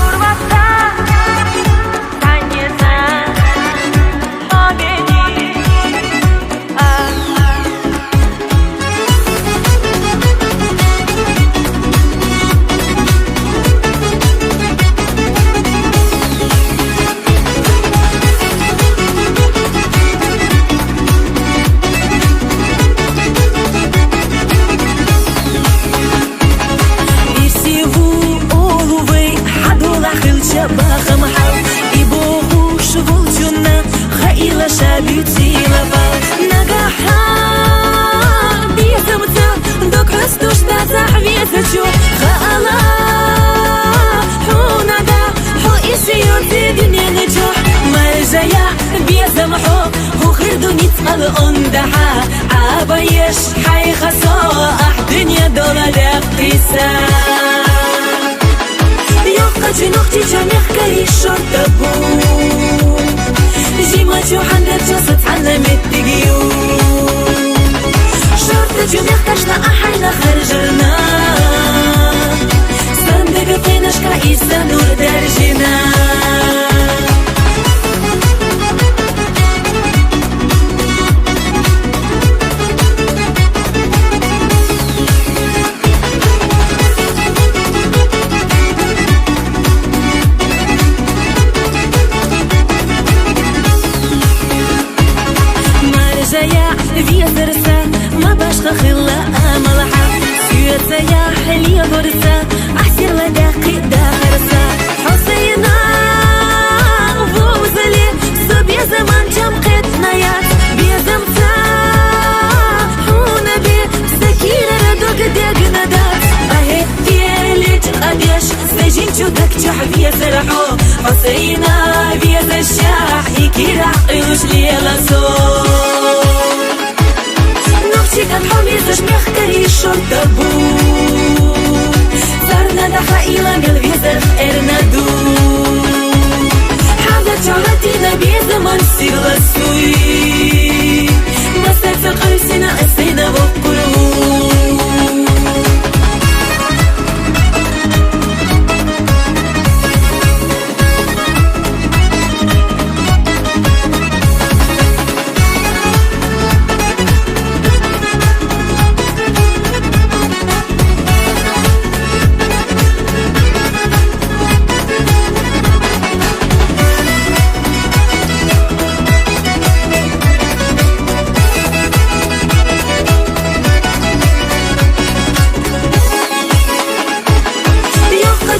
Urwa stanie za pamięta باخم حال يبوغو شغلتنا خيلة شابيتي لفا نقاحا بيزمتا دوك حستوش تاتح بيزتشو خالا حو نقا حو إسيور في دنيا نجوح مرجايا بيزمحو هو خردو نتقل اندحا عابايش حي خصو اح دنيا دولا لقيسا جنوختي جاميخ كري شرطبو جيما جو حندر جسد علمت تجيو شرط جميخ كشنا أحينا خرجرنا صندق فيناش كايسا نور درجنا خلا ملحة سيوت سياح لي برسة أحسر لداقي دارسة حسينا وفوزلي صبي زمان جمقت نيات بيزمتا حونا بي سكينة ردوك ديق ندات أهي تياليج أديش سجين جودك جحبي سرحو حسينا بيز الشاح يكيرا قيوش لي لسو كان حميزش مخكري شرطبو صارنا دحا إلى قلبي زرف إرنادو حاضر جعلتنا بيزمان سيغلا السوي مسات قرسنا أسينا بقلوب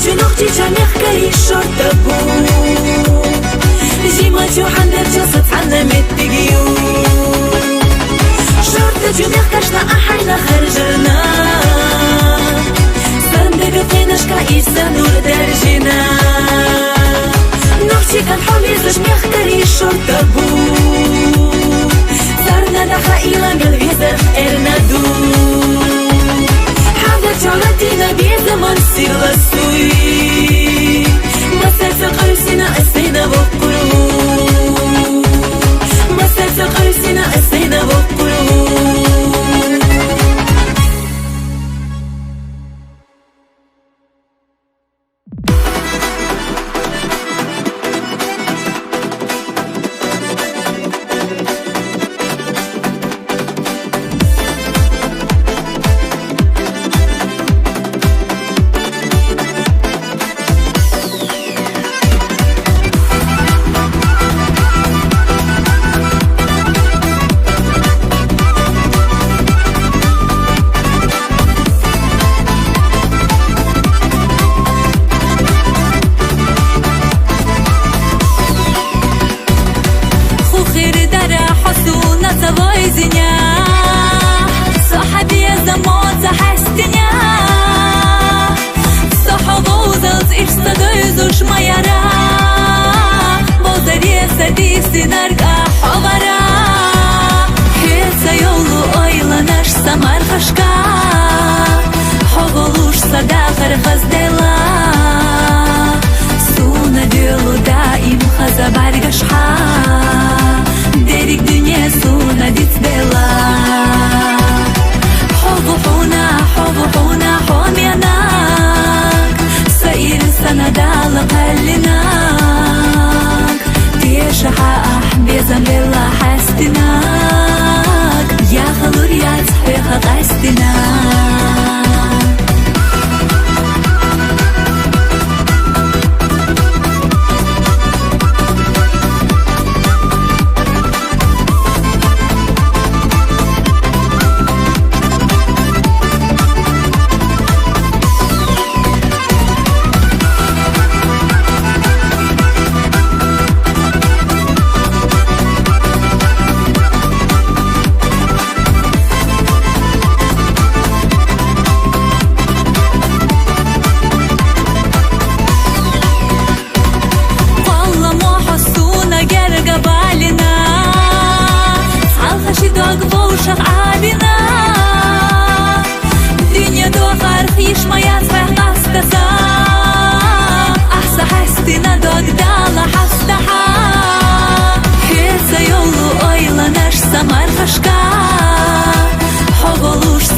جنوختي جاميخ كري شرطبو جيما جو حندر جسد علمت تجيو شرط جميخ كشنا أحينا خرجرنا صندق فيناش كايسا نور درجنا نوختي كان حميزش ميخ كري شرطبو صارنا دحا إلى قلبي زرف إرنادو جعلتنا بيزمان سيغلا السوي مسات قرسنا أسينا بقلوب مسات قرسنا أسينا بقلوب Sadi sinarga hovara Hesa yolu oylanash samar khashka Hovolush sadaqar ghazdela Suna dilu daim khaza bargashha Derik dunya suna ditbela Hovuhuna homyanak Sair sanadala qallinak Tiyashaha bezam bella hastinak Ya khalur ya tfiha qastinak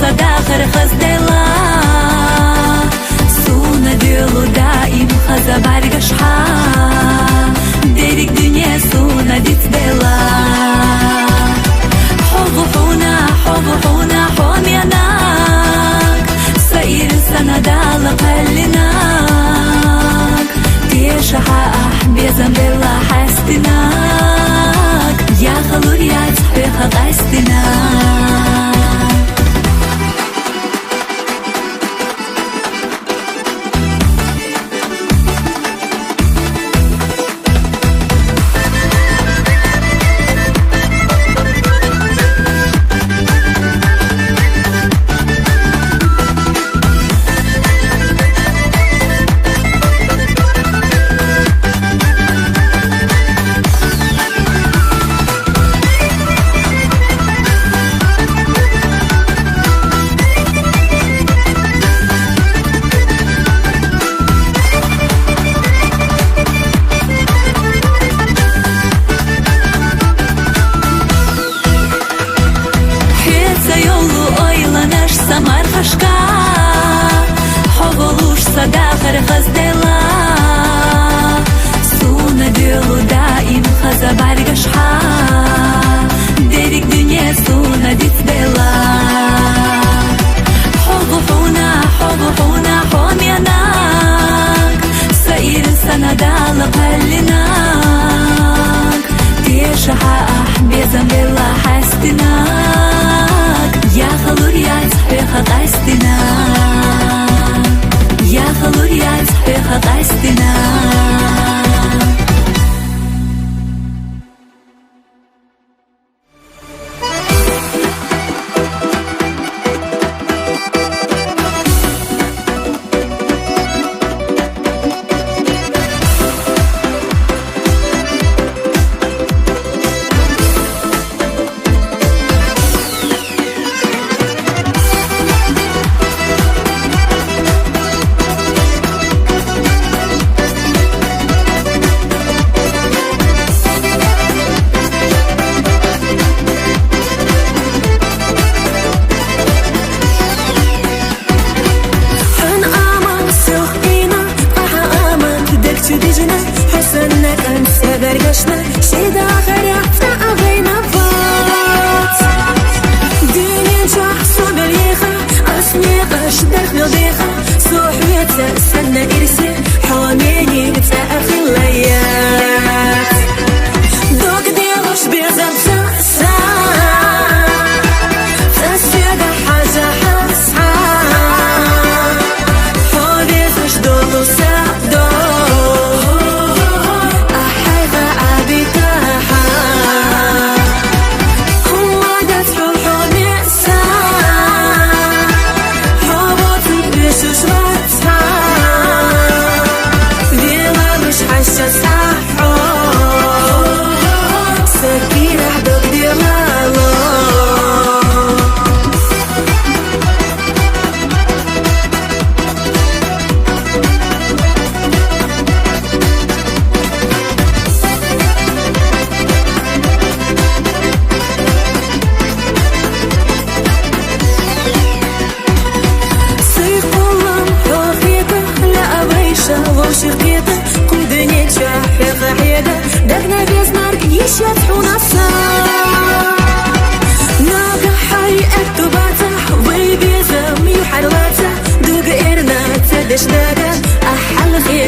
Sadaqar ghazdela Suna dilu daim khaza bargashha Derik dunya suna ditbela Hovuhuna homyanak Sair sanadala qallinak Tiyashaha bezam bella hastinak Ya khalur ya tfiha qastinak Sadaqar ghazdela Suna dilu daim khaza bargashha Derik dunya suna ditbela Hovuhuna homyanak Sair sanadala qallinak Tiyashaha bezam bella hastinak Ya khalur ya tfiha qastinak Ya khalur ya tfiha qastinak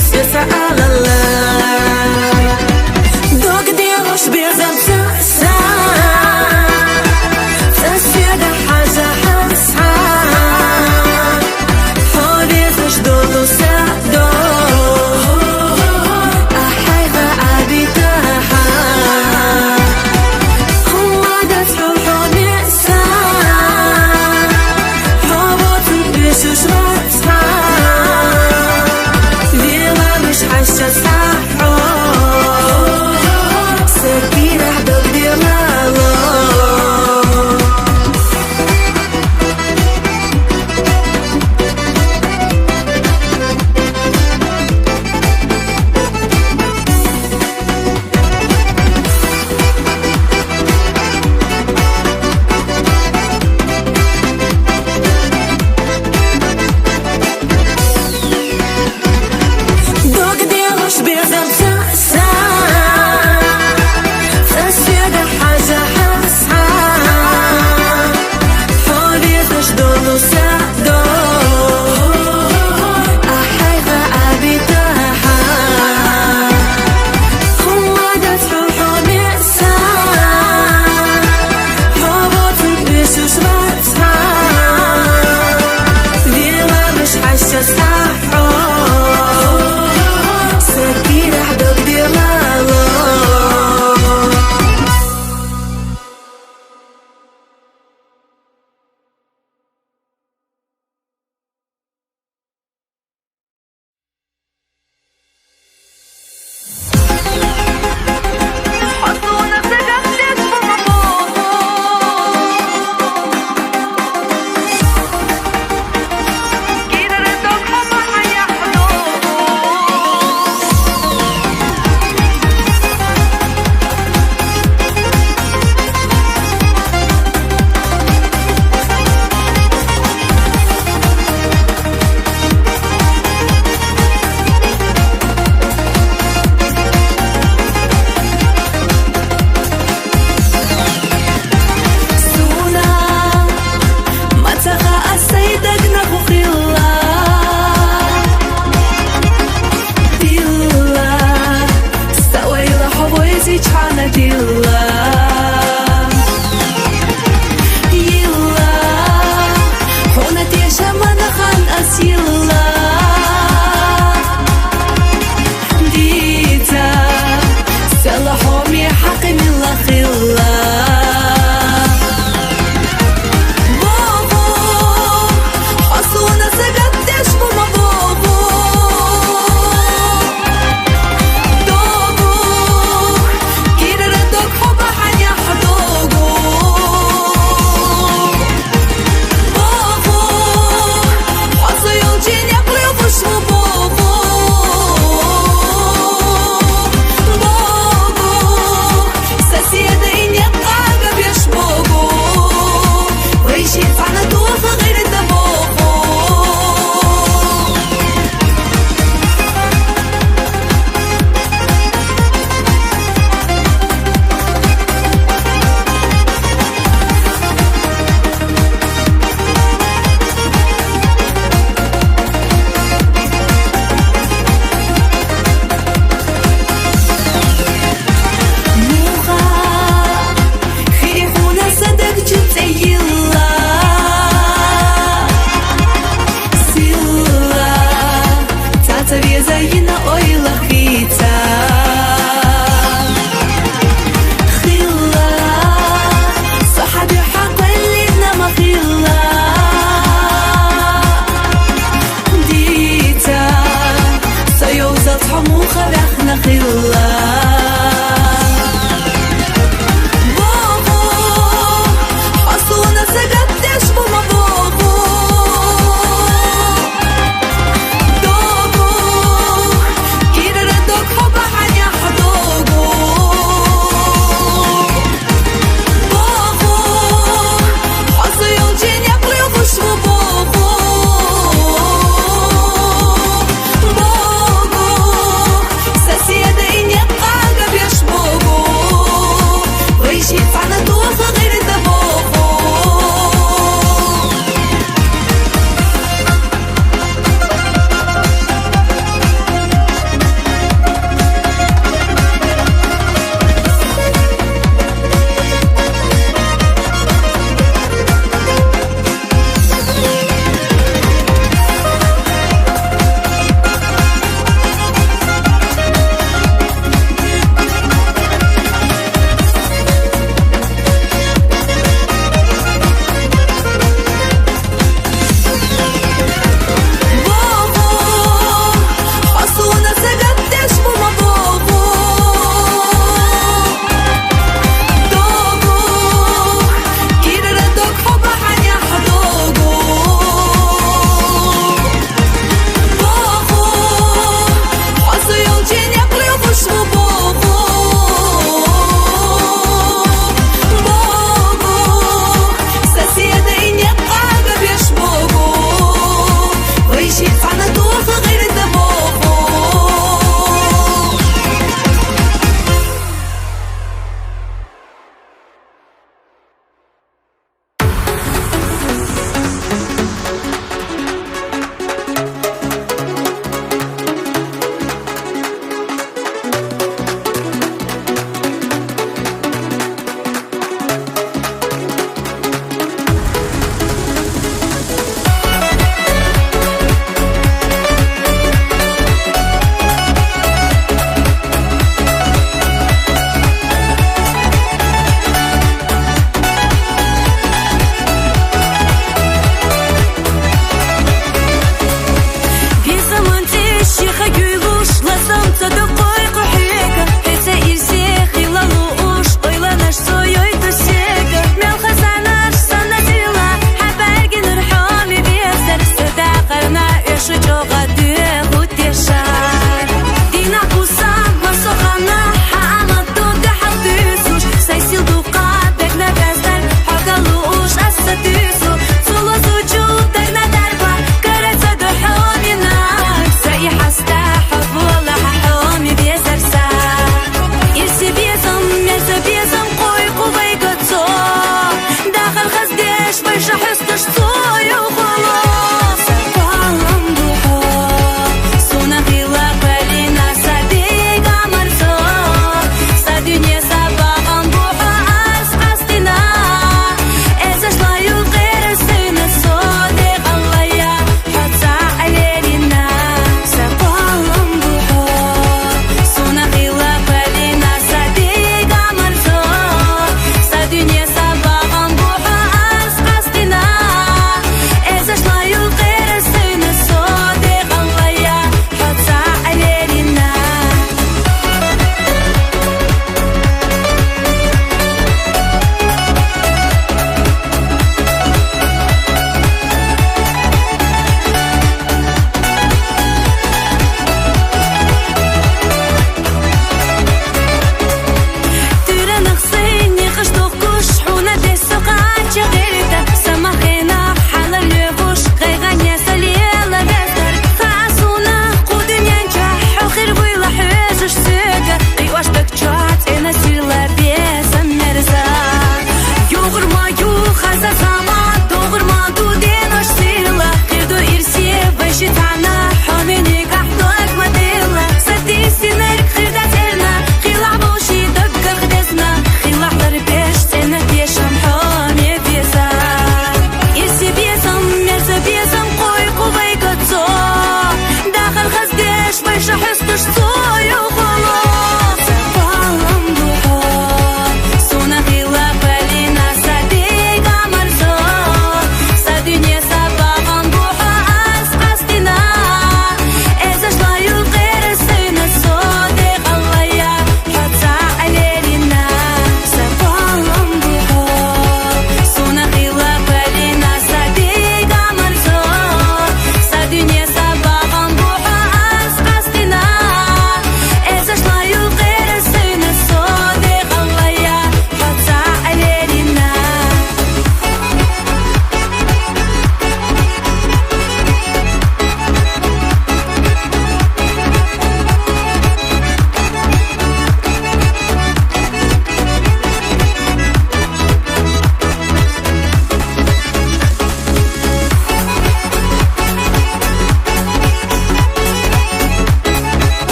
свеса алала Док делаешь безом цаса Соседа хаза хаса Ховезаш долу садо Ахайга абитаха Хумада црухо неса Ховоту бешуш ватха Вела миш хашаса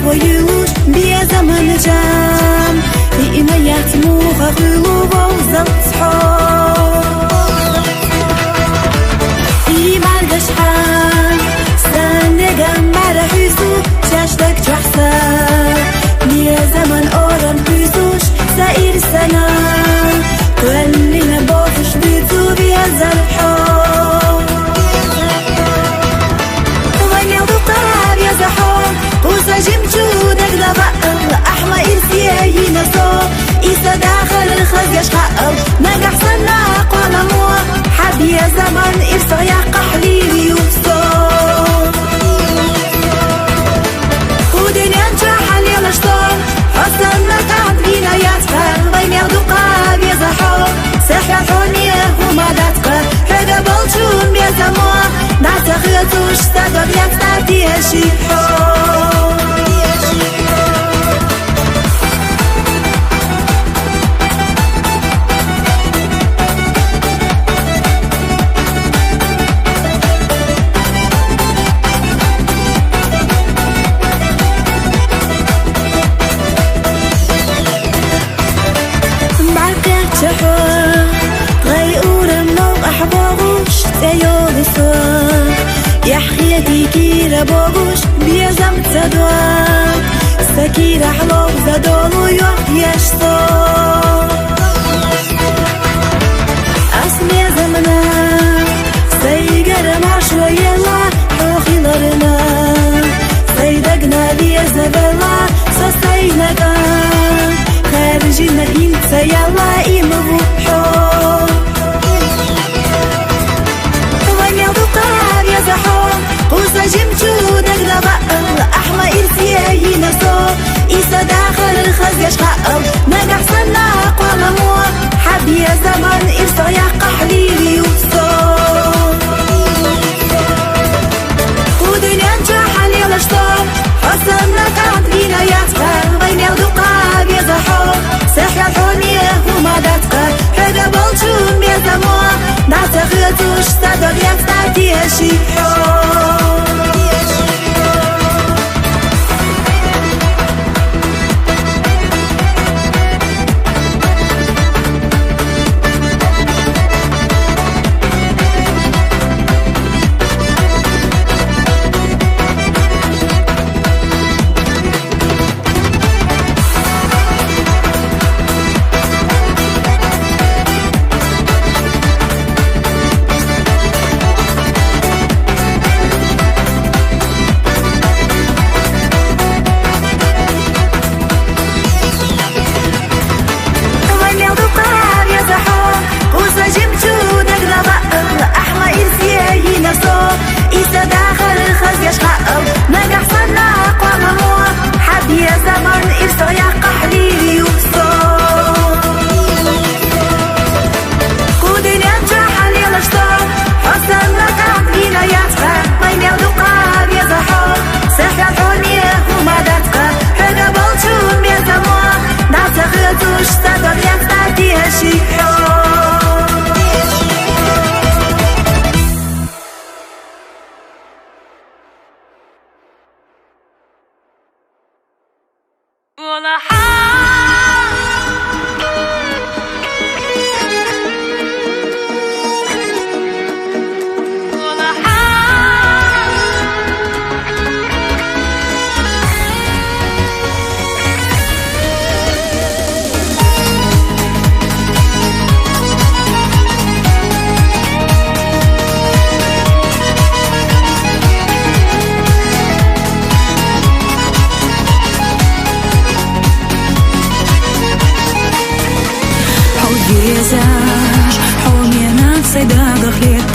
воюш без заманжам и моя тьмуха хылова залцхо и мальгашхан станегам марахизу чаштак чахса без заман орам хизуш سائر سنة كلنا بوفش بيتو بهذا الحب وين يضطر يا زحوم قوسا جمجودك دبقل أحمى إرسيه نصو إيسا داخل الخز يشققل نجح صناق ولا مو حب يا زمن إرسا يا قحلي يوصو ودنيا نجح اليوم اشتار حسنا قاعد بينا ياسفر وين يضطر يا زحوم سحفوني وما داتك حدا بلشون يا زمو ناتخيطوش صدق يفتاتي شيحو يحياتي كيرا بوغوش بيزم تدوان سكيرا حلوب زدولو يحياش صوت أسمي زمنا سيقر مع شوية لا حوخي لرنا سيدقنا لي زبلا سسينقا خارجنا انت يلا إيمبو حوم قوسا جمجودك دبقل أحمى إرسيه نصو إيسا داخل الخز يشققل نجح صناق ولا مو حب يا زمن إرسا يا قحلي يوصو ودنيا نجح اليوم اشتار حسنا قاعد بينا ياسفر وين يضقاب يا زحوم سحفوني وما داتك حدا بلشون بيا زمو ناتخيطوش صدق يفتاتي شيحو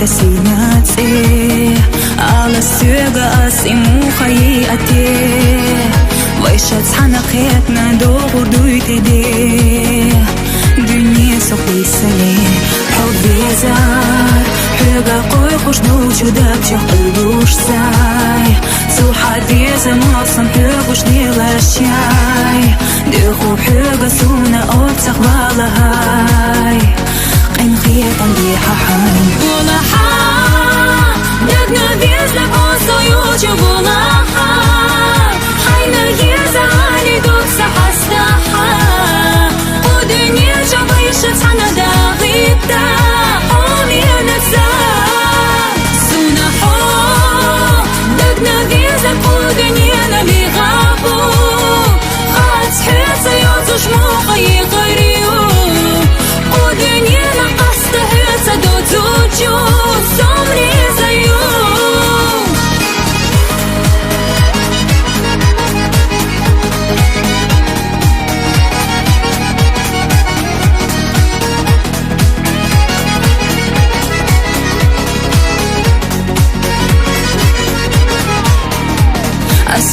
تسيناتي على السيقة أسيمو خيئتي ويشت حنقيتنا دوغر دويتي دي دنيا سوقي سلي حبي زار حيقا قوي خوش دوش وداب شقلوش ساي سو حدي زماصم حيقوش نيلاشاي ديخو حيقا سونا أوتسخ بالهاي قين خيط عندي حاحاي ولا دقنا بيزلك أوصو يوجب ولا حينا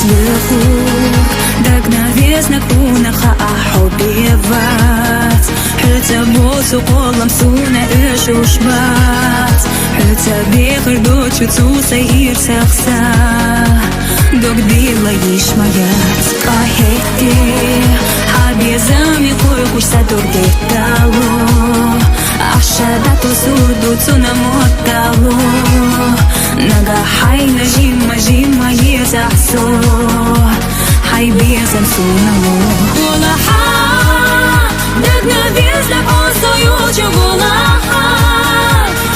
звук догнаве знакунах убивать Хыца болсу қолам суна үш ушбат Хыца бехыр дочу цуса ирсақса Догдила ишмаят Кахетти Хабезами қой құшса догдеттало Ашада тосуду цунамоттало Нага хайна жима жима езахсо Хай безам сунамо Гулаха Догнавезна осоючу гулаха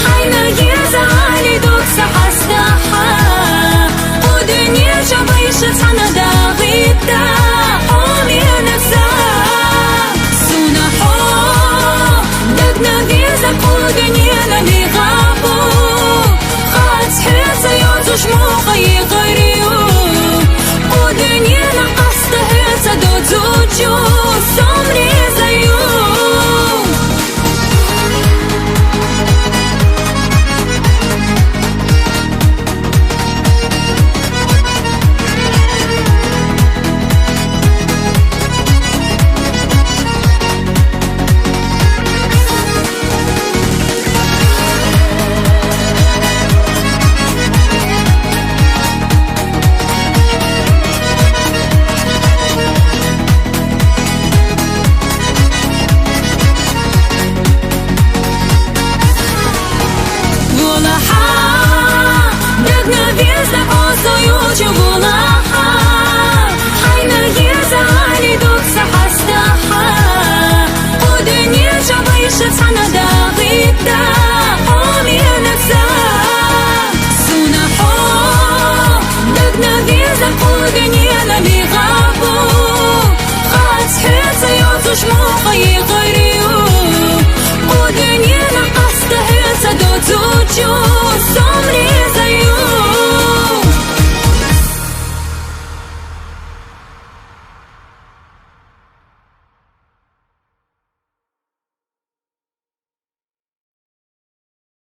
Хайна езали докса хастаха Удуне жабайшы цанада ғитта Оменекса Сунахо Догнавезна кудуне налигабу Хацхеца йозуш моха егорию Удуне на астахеца додзучу Сомрезаю Гулаха Догнавезна осоючу гулаха